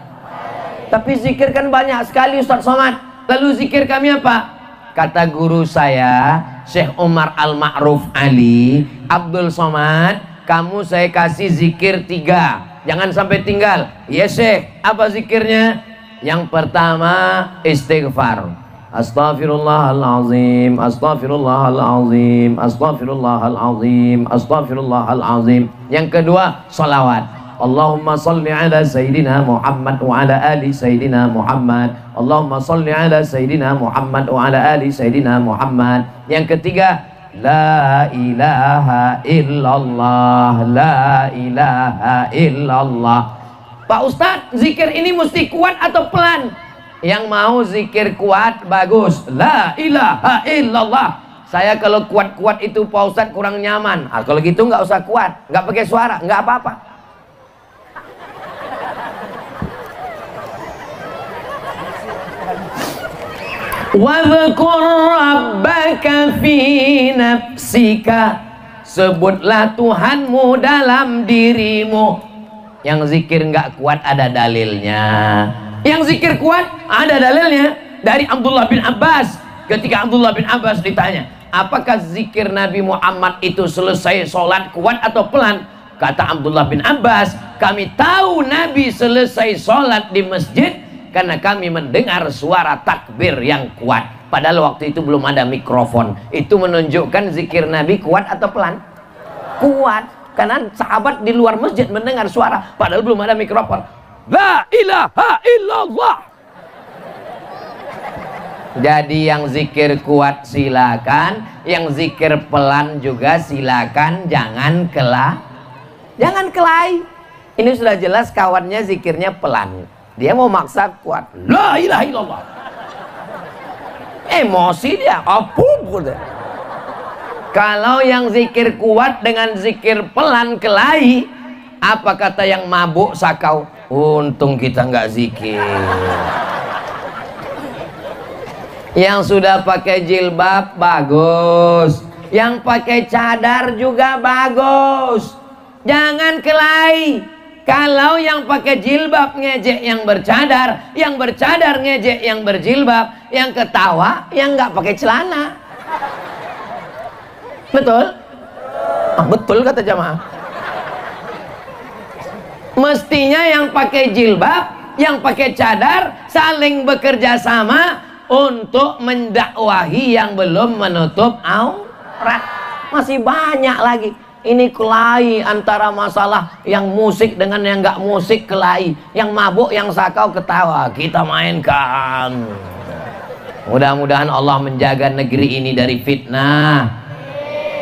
Tapi zikir kan banyak sekali Ustaz Somad. Lalu zikir kami apa? Kata guru saya Syekh Umar Al-Ma'ruf Ali, Abdul Somad, kamu saya kasih zikir 3, jangan sampai tinggal. Ya Syekh, apa zikirnya? Yang pertama istighfar, astaghfirullahalazim, astaghfirullahalazim, astaghfirullahalazim, astaghfirullahalazim. Yang kedua sholawat, Allahumma salli ala Sayyidina Muhammad wa ala ali Sayyidina Muhammad, Allahumma salli ala Sayyidina Muhammad wa ala ali Sayyidina Muhammad. Yang ketiga la ilaha illallah, la ilaha illallah. Pak Ustadz, zikir ini mesti kuat atau pelan? Yang mau zikir kuat bagus, la ilaha illallah. Saya kalau kuat-kuat itu Pak Ustadz kurang nyaman. Kalau gitu nggak usah kuat, nggak pakai suara, nggak apa-apa. Wadhkur rabbaka fi nafsika, sebutlah Tuhanmu dalam dirimu. Yang zikir nggak kuat ada dalilnya, yang zikir kuat ada dalilnya. Dari Abdullah bin Abbas, ketika Abdullah bin Abbas ditanya, apakah zikir Nabi Muhammad itu selesai sholat kuat atau pelan? Kata Abdullah bin Abbas, kami tahu Nabi selesai sholat di masjid karena kami mendengar suara takbir yang kuat. Padahal waktu itu belum ada mikrofon. Itu menunjukkan zikir Nabi kuat atau pelan? Kuat. Karena sahabat di luar masjid mendengar suara, padahal belum ada mikrofon. La ilaha illallah. Jadi yang zikir kuat silakan, yang zikir pelan juga silakan, jangan kelahi. Ini sudah jelas kawannya zikirnya pelan, dia mau maksa kuat. La ilaha illallah. Emosi dia, apapun. Kalau yang zikir kuat dengan zikir pelan kelahi, apa kata yang mabuk sakau? Untung kita nggak zikir. Yang sudah pakai jilbab bagus, yang pakai cadar juga bagus. Jangan kelahi. Kalau yang pakai jilbab ngejek yang bercadar ngejek yang berjilbab, yang ketawa yang nggak pakai celana. Betul? Betul kata jamaah. Mestinya yang pakai jilbab, yang pakai cadar saling bekerja sama untuk mendakwahi yang belum menutup aurat. Masih banyak lagi. Ini kelahi antara masalah yang musik dengan yang nggak musik kelahi. Yang mabuk, yang sakau ketawa. Kita mainkan. Mudah-mudahan Allah menjaga negeri ini dari fitnah.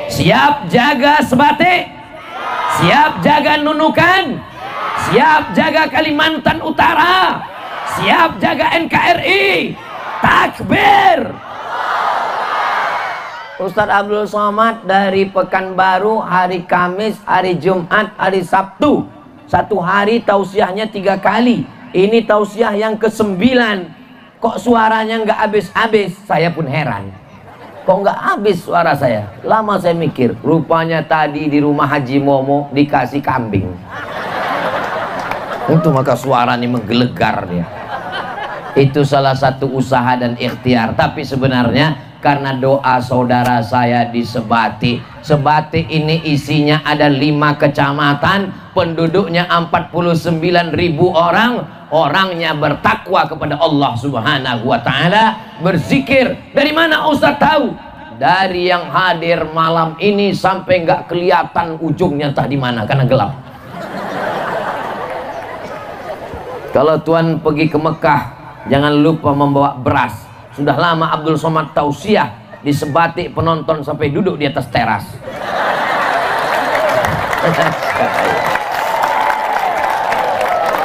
Siap jaga Sebatik, siap jaga Nunukan, siap jaga Kalimantan Utara, siap jaga NKRI. Takbir. Ustadz Abdul Somad dari Pekanbaru hari Kamis, hari Jumat, hari Sabtu. Satu hari tausiahnya 3 kali. Ini tausiah yang ke-9. Kok suaranya nggak habis-habis? Saya pun heran. Kok nggak habis suara saya? Lama saya mikir, rupanya tadi di rumah Haji Momo dikasih kambing. Itu maka suaranya menggelegar dia. Itu salah satu usaha dan ikhtiar. Tapi sebenarnya karena doa saudara saya di Sebatik. Sebatik ini isinya ada 5 kecamatan, penduduknya 49.000 orang. Orangnya bertakwa kepada Allah Subhanahu wa ta'ala, berzikir. Dari mana Ustaz tahu? Dari yang hadir malam ini sampai nggak kelihatan ujungnya entah di mana karena gelap. Kalau Tuhan pergi ke Mekah, jangan lupa membawa beras. Sudah lama Abdul Somad tausiah di Sebatik, penonton sampai duduk di atas teras.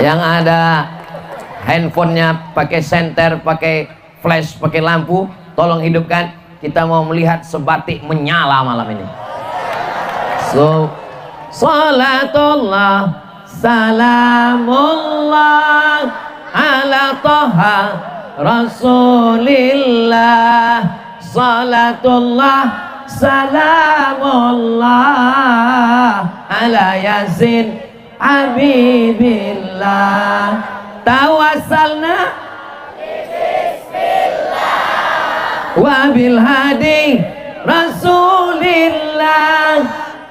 Yang ada handphonenya pakai senter, pakai flash, pakai lampu, tolong hidupkan. Kita mau melihat Sebatik menyala malam ini. Salatullah salamullah ala Toha Rasulillah. Salatullah salamullah ala yasin habibillah tawassalna wa bil hadi rasulillah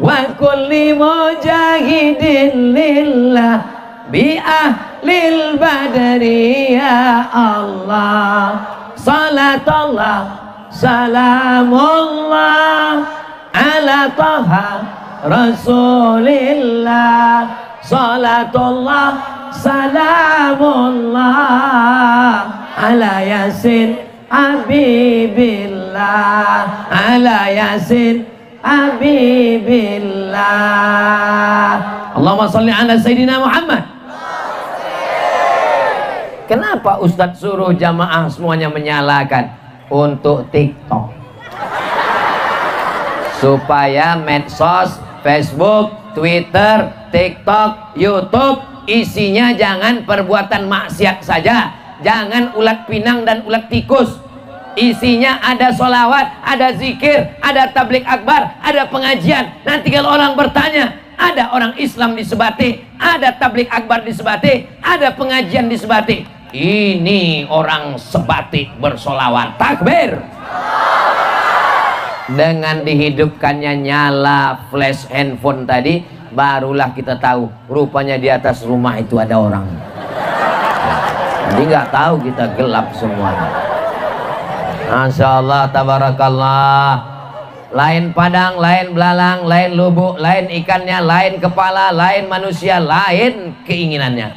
wa kulli mujahidin lillah bi ahlil badri ya Allah salatullah salamullah ala taha rasulillah salatullah salamullah ala yasin habibillah ala yasin habibillah Allahumma salli ala Sayyidina Muhammad. Kenapa Ustadz suruh jamaah semuanya menyalakan? Untuk TikTok, supaya medsos, Facebook, Twitter, TikTok, YouTube isinya jangan perbuatan maksiat saja, jangan ulat pinang dan ulat tikus. Isinya ada sholawat, ada zikir, ada tablik akbar, ada pengajian. Nanti kalau orang bertanya, ada orang Islam di Sebate, ada tablik akbar di Sebate, ada pengajian di Sebate. Ini orang Sebate bersolawat. Takbir. Dengan dihidupkannya nyala flash handphone tadi, barulah kita tahu rupanya di atas rumah itu ada orang. Jadi nggak tahu kita gelap semuanya. Masya Allah, tabarakallah. Lain padang, lain belalang, lain lubuk, lain ikannya, lain kepala, lain manusia, lain keinginannya.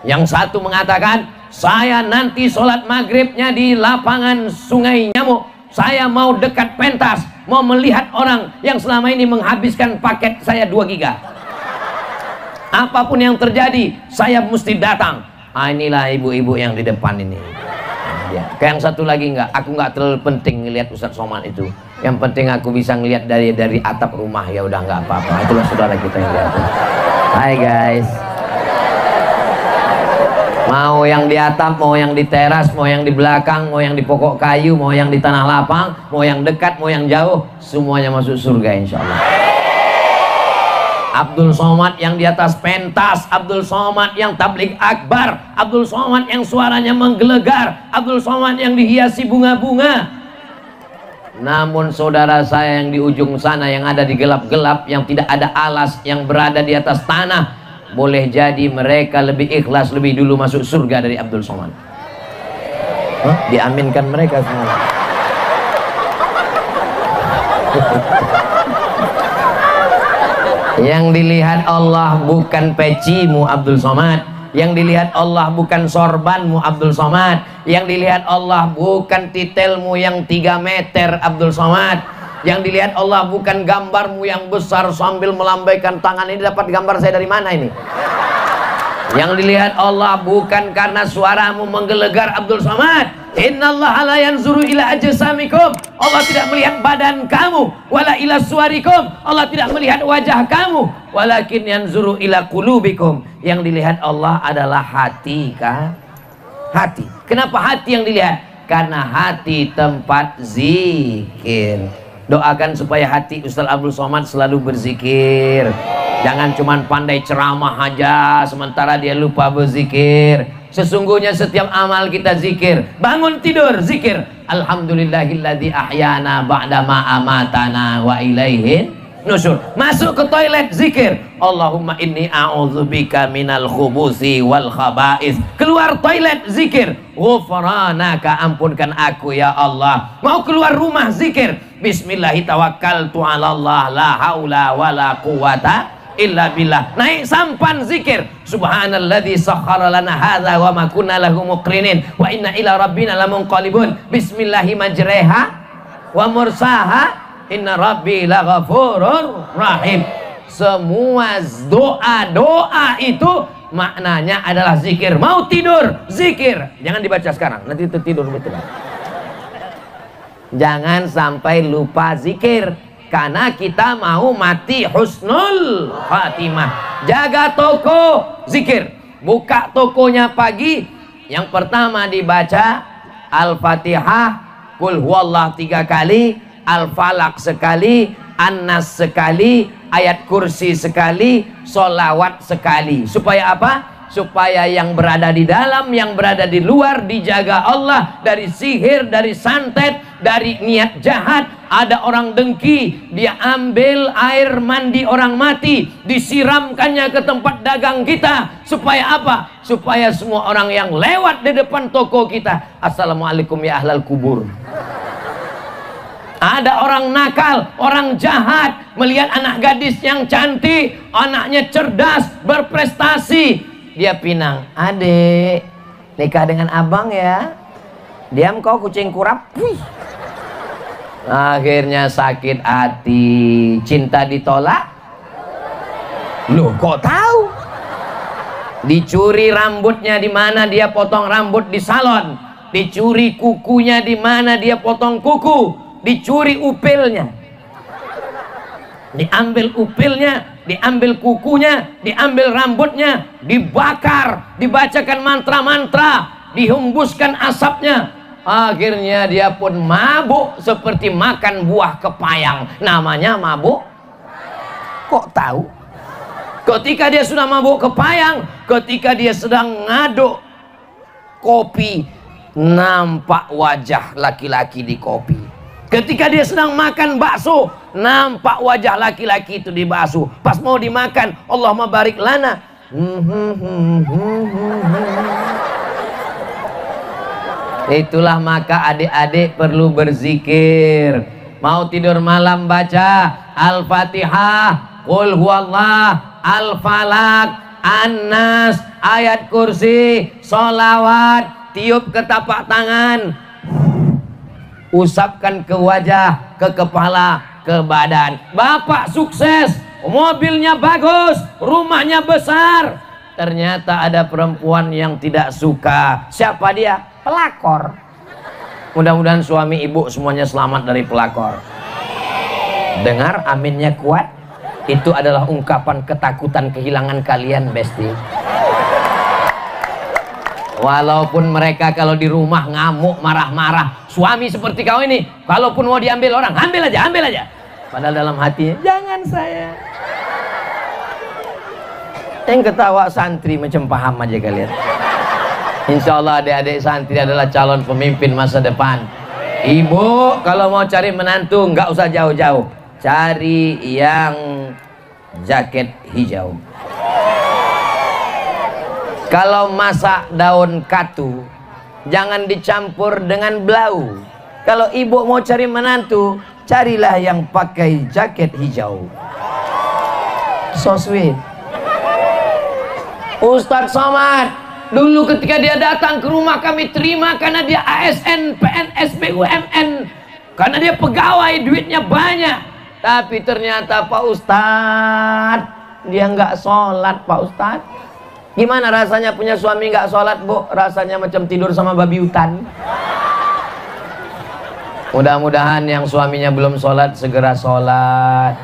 Yang satu mengatakan, saya nanti sholat maghribnya di lapangan Sungai Nyamuk. Saya mau dekat pentas, mau melihat orang yang selama ini menghabiskan paket saya 2 giga. Apapun yang terjadi, saya mesti datang. Inilah ibu-ibu yang di depan ini. Ya. Kayak yang satu lagi enggak, aku nggak terlalu penting ngelihat Ustadz Somad itu. Yang penting aku bisa ngelihat dari atap rumah, ya udah nggak apa-apa. Itulah saudara kita yang lihat. Hai guys. Mau yang di atap, mau yang di teras, mau yang di belakang, mau yang di pokok kayu, mau yang di tanah lapang, mau yang dekat, mau yang jauh, semuanya masuk surga insya Allah. Abdul Somad yang di atas pentas, Abdul Somad yang tablik akbar, Abdul Somad yang suaranya menggelegar, Abdul Somad yang dihiasi bunga-bunga. Namun saudara saya yang di ujung sana, yang ada di gelap-gelap, yang tidak ada alas, yang berada di atas tanah, boleh jadi mereka lebih ikhlas lebih dulu masuk surga dari Abdul Somad. Diaminkan mereka semua. Yang dilihat Allah bukan pecimu Abdul Somad, yang dilihat Allah bukan sorbanmu Abdul Somad, yang dilihat Allah bukan titelmu yang 3 meter Abdul Somad, yang dilihat Allah bukan gambarmu yang besar sambil melambaikan tangan. Ini dapat gambar saya dari mana ini? Yang dilihat Allah bukan karena suaramu menggelegar Abdul Somad. Innallaha la yanzuru ila ajsamikum. Allah tidak melihat badan kamu, wala ila suwarikum. Allah tidak melihat wajah kamu, walakin yanzuru ila qulubikum. Yang dilihat Allah adalah hati, kan? Hati. Kenapa hati yang dilihat? Karena hati tempat zikir. Doakan supaya hati Ustadz Abdul Somad selalu berzikir. Jangan cuma pandai ceramah aja sementara dia lupa berzikir. Sesungguhnya setiap amal kita zikir. Bangun tidur zikir. Alhamdulillahilladzi ahyana ba'dama amatana wa ilaihin nusyur. Masuk ke toilet zikir. Allahumma inni a'udzubika minal khubusi wal khaba'is. Keluar toilet zikir. Ghufranaka, ampunkan aku ya Allah. Mau keluar rumah zikir. Bismillahi tawakkaltu 'ala Allah la haula wala quwata illa billah. Naik sampan zikir. Subhanalladzi sakhkhara lana hadza wa ma kunna lahu muqrinin wa inna ila rabbina lamunqalibun. Bismillahi majreha wa mursaha inna rabbi laghafurur rahim. Semua doa-doa itu maknanya adalah zikir. Mau tidur zikir. Jangan dibaca sekarang, nanti tertidur betul. Jangan sampai lupa zikir, karena kita mau mati husnul khatimah. Jaga toko zikir. Buka tokonya pagi, yang pertama dibaca Al-Fatihah, Qul huwallah 3 kali, Al-Falaq sekali, An-Nas sekali, ayat kursi sekali, sholawat sekali. Supaya apa? Supaya yang berada di dalam, yang berada di luar dijaga Allah dari sihir, dari santet, dari niat jahat. Ada orang dengki, dia ambil air mandi orang mati, disiramkannya ke tempat dagang kita. Supaya apa? Supaya semua orang yang lewat di depan toko kita, assalamualaikum ya ahlal kubur. Ada orang nakal, orang jahat, melihat anak gadis yang cantik, anaknya cerdas, berprestasi, dia pinang, adek nikah dengan abang ya, diam kau kucing kurap. Wih. Akhirnya sakit hati, cinta ditolak. Loh kok tahu? Dicuri rambutnya, di mana dia potong rambut di salon. Dicuri kukunya, di mana dia potong kuku. Dicuri upilnya, diambil upilnya, diambil kukunya, diambil rambutnya, dibakar, dibacakan mantra-mantra, dihembuskan asapnya. Akhirnya dia pun mabuk seperti makan buah kepayang. Namanya mabuk. Kok tahu? Ketika dia sudah mabuk kepayang, ketika dia sedang ngaduk kopi, nampak wajah laki-laki di kopi. Ketika dia sedang makan bakso, nampak wajah laki-laki itu di bakso. Pas mau dimakan, Allahumma barik lana. Itulah maka adik-adik perlu berzikir. Mau tidur malam baca Al-Fatihah, Qul huwallah, Al-Falaq, An-Nas, ayat kursi, sholawat, tiup ke tapak tangan, usapkan ke wajah, ke kepala, ke badan. Bapak sukses, mobilnya bagus, rumahnya besar. Ternyata ada perempuan yang tidak suka. Siapa dia? Pelakor. Mudah-mudahan suami ibu semuanya selamat dari pelakor. Dengar aminnya kuat. Itu adalah ungkapan ketakutan kehilangan kalian, Besti. Walaupun mereka kalau di rumah ngamuk, marah-marah, suami seperti kau ini, kalaupun mau diambil orang, ambil aja, ambil aja. Padahal dalam hatinya, jangan saya. Yang ketawa santri macam paham aja kalian. Insya Allah adik-adik santri adalah calon pemimpin masa depan. Ibu kalau mau cari menantu nggak usah jauh-jauh, cari yang jaket hijau. Kalau masak daun katu, jangan dicampur dengan belau. Kalau ibu mau cari menantu, carilah yang pakai jaket hijau. So sweet. Ustadz Somad, dulu ketika dia datang ke rumah kami terima karena dia ASN, PNS, BUMN. Karena dia pegawai, duitnya banyak. Tapi ternyata Pak Ustadz, dia nggak sholat Pak Ustadz. Gimana rasanya punya suami nggak sholat, Bu? Rasanya macam tidur sama babi hutan. Mudah-mudahan yang suaminya belum sholat segera sholat.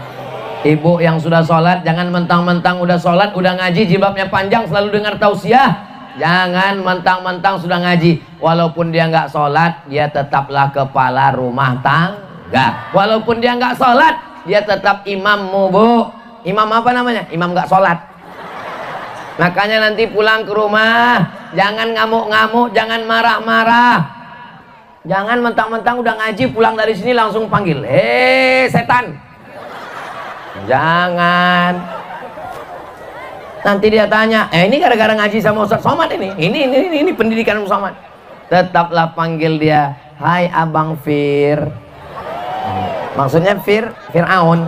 Ibu yang sudah sholat jangan mentang-mentang udah sholat, udah ngaji, jilbabnya panjang selalu dengar tausiah. Jangan mentang-mentang sudah ngaji, walaupun dia nggak sholat, dia tetaplah kepala rumah tangga. Walaupun dia nggak sholat, dia tetap imammu, Bu. Imam apa namanya? Imam nggak sholat. Makanya nanti pulang ke rumah, jangan ngamuk-ngamuk, jangan marah-marah. Jangan mentang-mentang udah ngaji, pulang dari sini langsung panggil, hei setan. Jangan. Nanti dia tanya, ini gara-gara ngaji sama Ustadz Somad ini. Ini pendidikan Somad. Tetaplah panggil dia, hai Abang Fir. Maksudnya Fir'aun.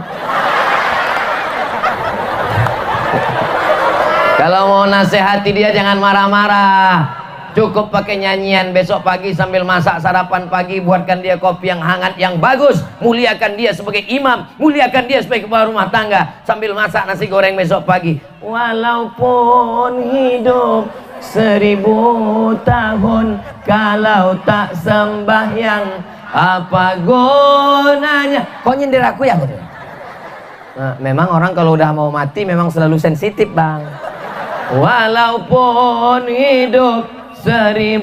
Kalau mau nasihati dia jangan marah-marah. Cukup pakai nyanyian. Besok pagi sambil masak sarapan pagi, buatkan dia kopi yang hangat, yang bagus. Muliakan dia sebagai imam, muliakan dia sebagai kepala rumah tangga. Sambil masak nasi goreng besok pagi. Walaupun hidup 1000 tahun, kalau tak sembahyang, apa gunanya? Kok nyindir aku ya? Nah, memang orang kalau udah mau mati memang selalu sensitif, Bang. Walaupun hidup 1000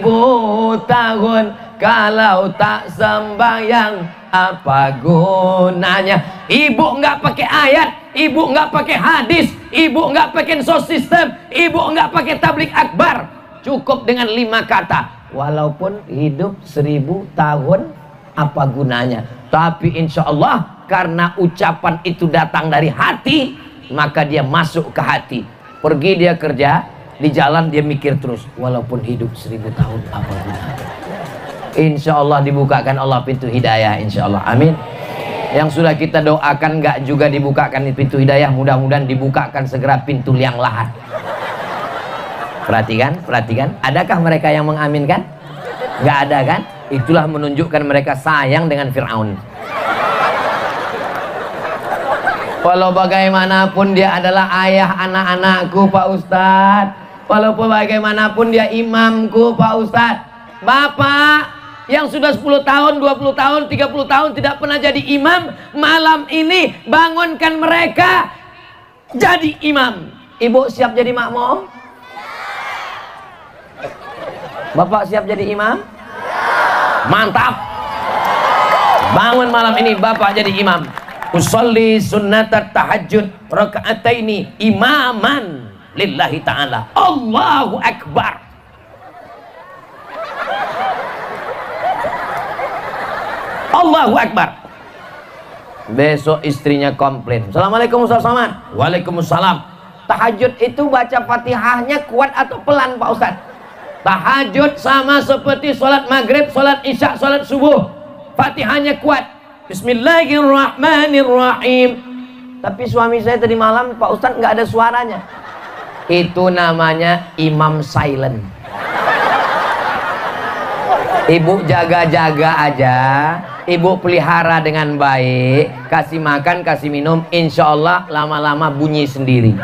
tahun, Kalau tak sembahyang apa gunanya? Ibu nggak pakai ayat, ibu nggak pakai hadis, ibu nggak pakai sound system, ibu nggak pakai tablik akbar. Cukup dengan 5 kata. Walaupun hidup 1000 tahun, apa gunanya? Tapi insya Allah karena ucapan itu datang dari hati, maka dia masuk ke hati. Pergi dia kerja, di jalan dia mikir terus, walaupun hidup 1000 tahun apa gunanya? Insya Allah dibukakan Allah pintu hidayah, insya Allah, amin. Yang sudah kita doakan nggak juga dibukakan pintu hidayah, mudah-mudahan dibukakan segera pintu liang lahat. Perhatikan, perhatikan, adakah mereka yang mengaminkan? Nggak ada kan? Itulah menunjukkan mereka sayang dengan Fir'aun. Walau bagaimanapun dia adalah ayah anak-anakku Pak Ustadz, walaupun bagaimanapun dia imamku Pak Ustadz. Bapak yang sudah 10 tahun, 20 tahun, 30 tahun tidak pernah jadi imam, malam ini bangunkan mereka jadi imam. Ibu siap jadi makmum? Bapak siap jadi imam? Mantap. Bangun malam ini Bapak jadi imam. Usolli sunnatat tahajud raka'ataini imaman lillahi ta'ala. Allahu Akbar. Allahu Akbar. Besok istrinya komplain. Assalamualaikum Ustaz Somad. Waalaikumsalam. Tahajud itu baca Fatihahnya kuat atau pelan Pak Ustaz? Tahajud sama seperti sholat maghrib, sholat isya, sholat subuh. Fatihahnya kuat. Bismillahirrahmanirrahim. Tapi suami saya tadi malam Pak Ustaz nggak ada suaranya. Itu namanya imam silent. Ibu jaga-jaga aja, ibu pelihara dengan baik, kasih makan, kasih minum, insya Allah lama-lama bunyi sendiri.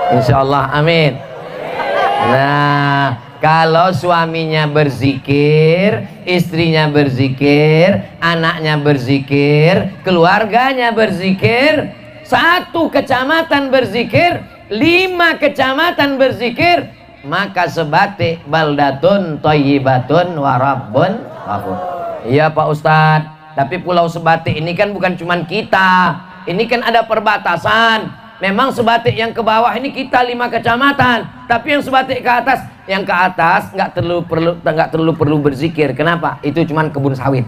Insya Allah, amin. Nah, kalau suaminya berzikir, istrinya berzikir, anaknya berzikir, keluarganya berzikir, 1 kecamatan berzikir, 5 kecamatan berzikir, maka sebatik baldatun thayyibatun wa rabbun ghafur. Iya Pak Ustadz, tapi Pulau Sebatik ini kan bukan cuman kita, ini kan ada perbatasan. Memang sebatik yang ke bawah ini kita 5 kecamatan, tapi yang sebatik ke atas, nggak terlalu perlu berzikir. Kenapa? Itu cuman kebun sawit.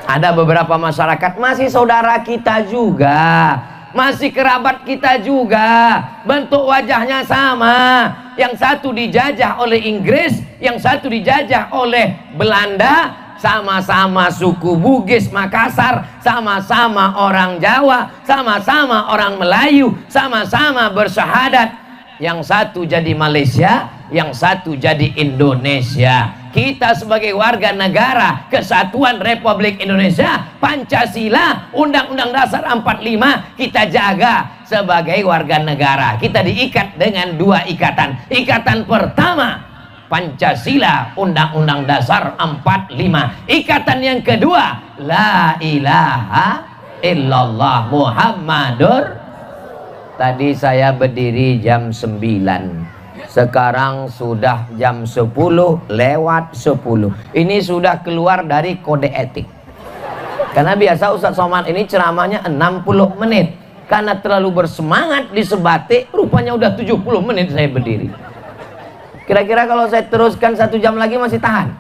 Ada beberapa masyarakat masih saudara kita juga, masih kerabat kita juga, bentuk wajahnya sama. Yang satu dijajah oleh Inggris, yang satu dijajah oleh Belanda, sama-sama suku Bugis Makassar, sama-sama orang Jawa, sama-sama orang Melayu, sama-sama bersyahadat. Yang satu jadi Malaysia, yang satu jadi Indonesia. Kita sebagai warga negara Kesatuan Republik Indonesia, Pancasila, Undang-Undang Dasar 45 kita jaga sebagai warga negara. Kita diikat dengan 2 ikatan. Ikatan pertama Pancasila, Undang-Undang Dasar 45. Ikatan yang kedua, la ilaha illallah Muhammadur. Tadi saya berdiri jam 9. Sekarang sudah jam 10 lewat 10. Ini sudah keluar dari kode etik. Karena biasa Ustaz Somad ini ceramahnya 60 menit. Karena terlalu bersemangat di Sebatik, rupanya udah 70 menit saya berdiri. Kira-kira kalau saya teruskan 1 jam lagi masih tahan?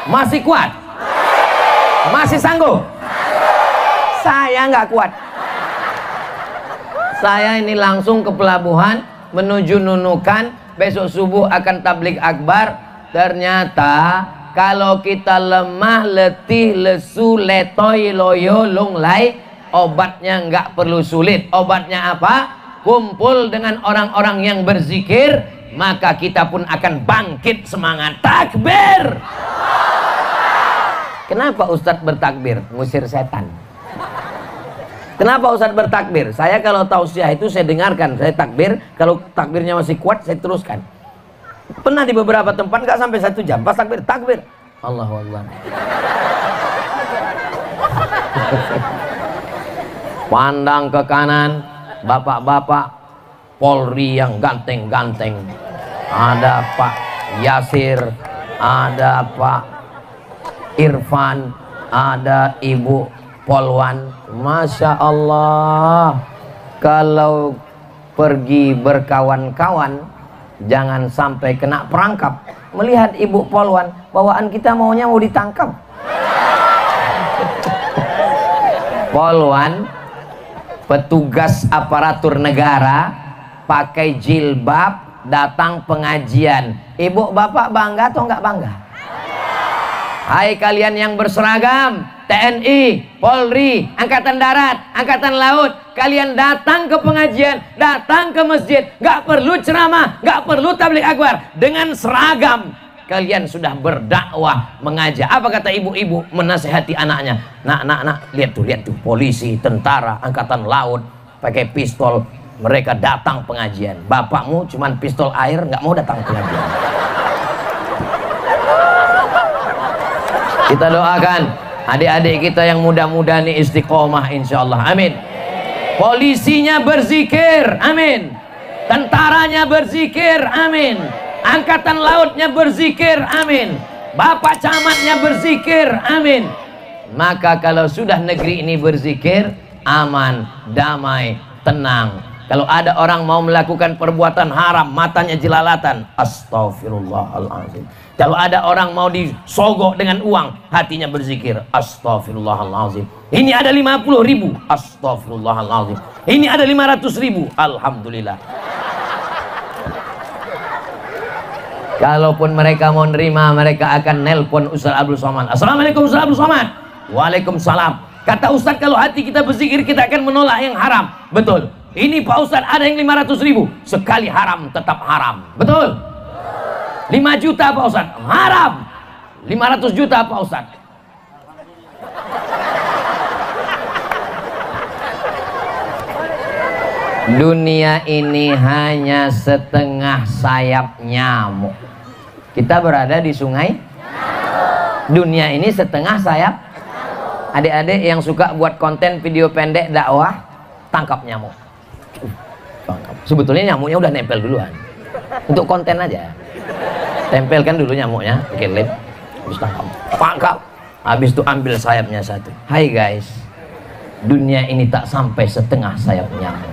Masih kuat? Masih sanggup? Saya nggak kuat. Saya ini langsung ke pelabuhan menuju Nunukan, besok subuh akan tablik akbar. Ternyata kalau kita lemah, letih, lesu, letoy, loyo, lunglai, obatnya nggak perlu sulit. Obatnya apa? Kumpul dengan orang-orang yang berzikir, maka kita pun akan bangkit semangat. Takbir! Kenapa Ustadz bertakbir? Ngusir setan. Kenapa Ustadz bertakbir? Saya kalau tausiah itu saya dengarkan, saya takbir. Kalau takbirnya masih kuat, saya teruskan. Pernah di beberapa tempat nggak sampai 1 jam, pas takbir, takbir. Allahu Akbar. Pandang ke kanan, bapak-bapak Polri yang ganteng-ganteng, ada Pak Yasir, ada Pak Irfan, ada Ibu Polwan. Masya Allah, kalau pergi berkawan-kawan jangan sampai kena perangkap. Melihat Ibu Polwan, bawaan kita maunya mau ditangkap. Polwan, petugas aparatur negara, pakai jilbab, datang pengajian. Ibu bapak bangga atau nggak bangga? Hai kalian yang berseragam TNI, Polri, Angkatan Darat, Angkatan Laut, kalian datang ke pengajian, datang ke masjid, nggak perlu ceramah, nggak perlu tabligh akbar, dengan seragam kalian sudah berdakwah, mengajak. Apa kata ibu-ibu menasehati anaknya? Nak, lihat tuh, polisi, tentara, Angkatan Laut pakai pistol, mereka datang pengajian. Bapakmu cuman pistol air, nggak mau datang pengajian. Kita doakan adik-adik kita yang muda-muda nih istiqomah insyaallah, amin. Polisinya berzikir, amin. Tentaranya berzikir, amin. Angkatan Lautnya berzikir, amin. Bapak camatnya berzikir, amin. Maka kalau sudah negeri ini berzikir, aman, damai, tenang. Kalau ada orang mau melakukan perbuatan haram, matanya jelalatan, astagfirullahaladzim. Kalau ada orang mau disogok dengan uang, hatinya berzikir, astagfirullahaladzim. Ini ada 50.000, astagfirullahaladzim. Ini ada 500.000, alhamdulillah. Kalaupun mereka mau nerima, mereka akan nelpon Ustaz Abdul Somad. Assalamualaikum Ustaz Abdul Somad. Waalaikumsalam. Kata Ustaz, kalau hati kita berzikir, kita akan menolak yang haram. Betul. Ini Pak Ustaz ada yang 500.000, sekali haram tetap haram. Betul. 5 juta Pak Ustaz, haram. 500 juta Pak Ustaz. Dunia ini hanya setengah sayap nyamuk. Kita berada di sungai. Dunia ini setengah sayap. Adik-adik yang suka buat konten video pendek dakwah, tangkap nyamuk. Tangkap. Sebetulnya nyamuknya udah nempel duluan. Untuk konten aja. Tempelkan dulu nyamuknya, pakai lem, habis tangkap. Habis itu ambil sayapnya satu. Hai guys, dunia ini tak sampai setengah sayap nyamuk.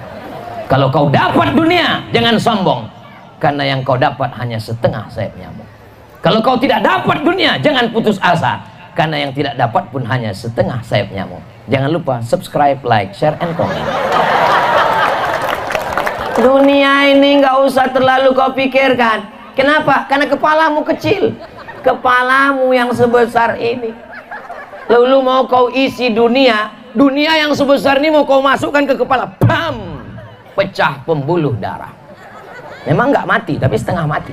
Kalau kau dapat dunia, jangan sombong, karena yang kau dapat hanya setengah sayap nyamuk. Kalau kau tidak dapat dunia, jangan putus asa, karena yang tidak dapat pun hanya setengah sayap nyamuk. Jangan lupa subscribe, like, share, and comment. Dunia ini nggak usah terlalu kau pikirkan. Kenapa? Karena kepalamu kecil. Kepalamu yang sebesar ini. Lalu mau kau isi dunia, dunia yang sebesar ini mau kau masukkan ke kepala, bam, pecah pembuluh darah. Memang nggak mati, tapi setengah mati.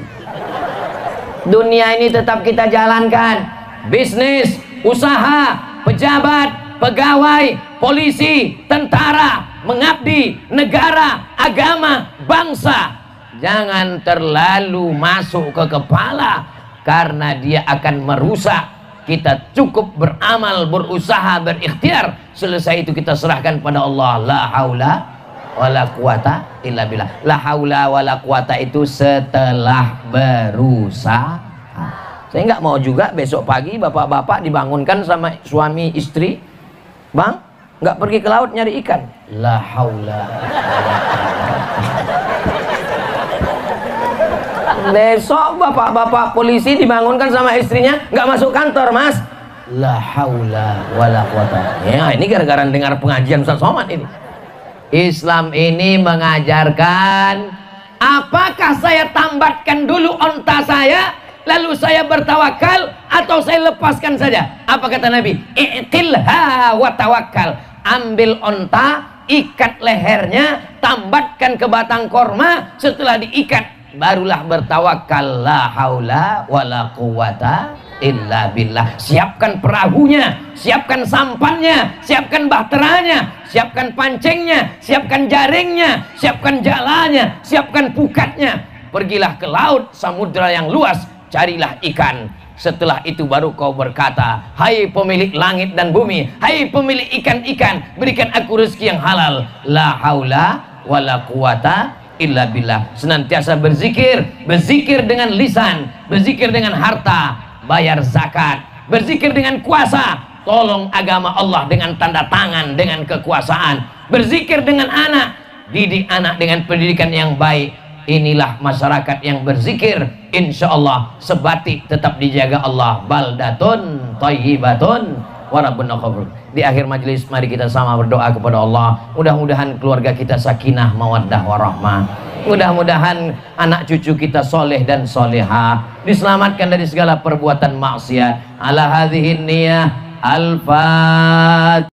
Dunia ini tetap kita jalankan. Bisnis, usaha, pejabat, pegawai, polisi, tentara, mengabdi, negara, agama, bangsa. Jangan terlalu masuk ke kepala, karena dia akan merusak. Kita cukup beramal, berusaha, berikhtiar. Selesai itu kita serahkan pada Allah. La haula wala quwata illa billah. La haula wala quwata itu setelah berusaha. Saya nggak mau juga besok pagi bapak-bapak dibangunkan sama suami istri, bang, nggak pergi ke laut nyari ikan. La haula. Besok bapak-bapak polisi dibangunkan sama istrinya, nggak masuk kantor, mas. La haula wala quwata. Ya, ini gara-gara dengar pengajian Ustaz Somad ini. Islam ini mengajarkan, apakah saya tambatkan dulu onta saya, lalu saya bertawakal, atau saya lepaskan saja? Apa kata Nabi? Iqilha wa tawakkal. Ambil onta, ikat lehernya, tambatkan ke batang korma, setelah diikat barulah bertawakal. La haula wala quwata illa billah. Siapkan perahunya, siapkan sampannya, siapkan bahteranya, siapkan pancingnya, siapkan jaringnya, siapkan jalannya, siapkan pukatnya. Pergilah ke laut, samudra yang luas, carilah ikan. Setelah itu baru kau berkata, hai pemilik langit dan bumi, hai pemilik ikan-ikan, berikan aku rezeki yang halal. La haula wala quwata illa billah. Senantiasa berzikir, berzikir dengan lisan, berzikir dengan harta, bayar zakat, berzikir dengan kuasa, tolong agama Allah dengan tanda tangan, dengan kekuasaan, berzikir dengan anak, didik anak dengan pendidikan yang baik. Inilah masyarakat yang berzikir, insya Allah sebati tetap dijaga Allah. Baldatun thayyibatun wa rabbun ghafur. Di akhir majelis mari kita sama berdoa kepada Allah, mudah-mudahan keluarga kita sakinah mawaddah warahmah, mudah-mudahan anak cucu kita soleh dan soleha, diselamatkan dari segala perbuatan maksiat. Ala hadhihi niyah al-fatihah.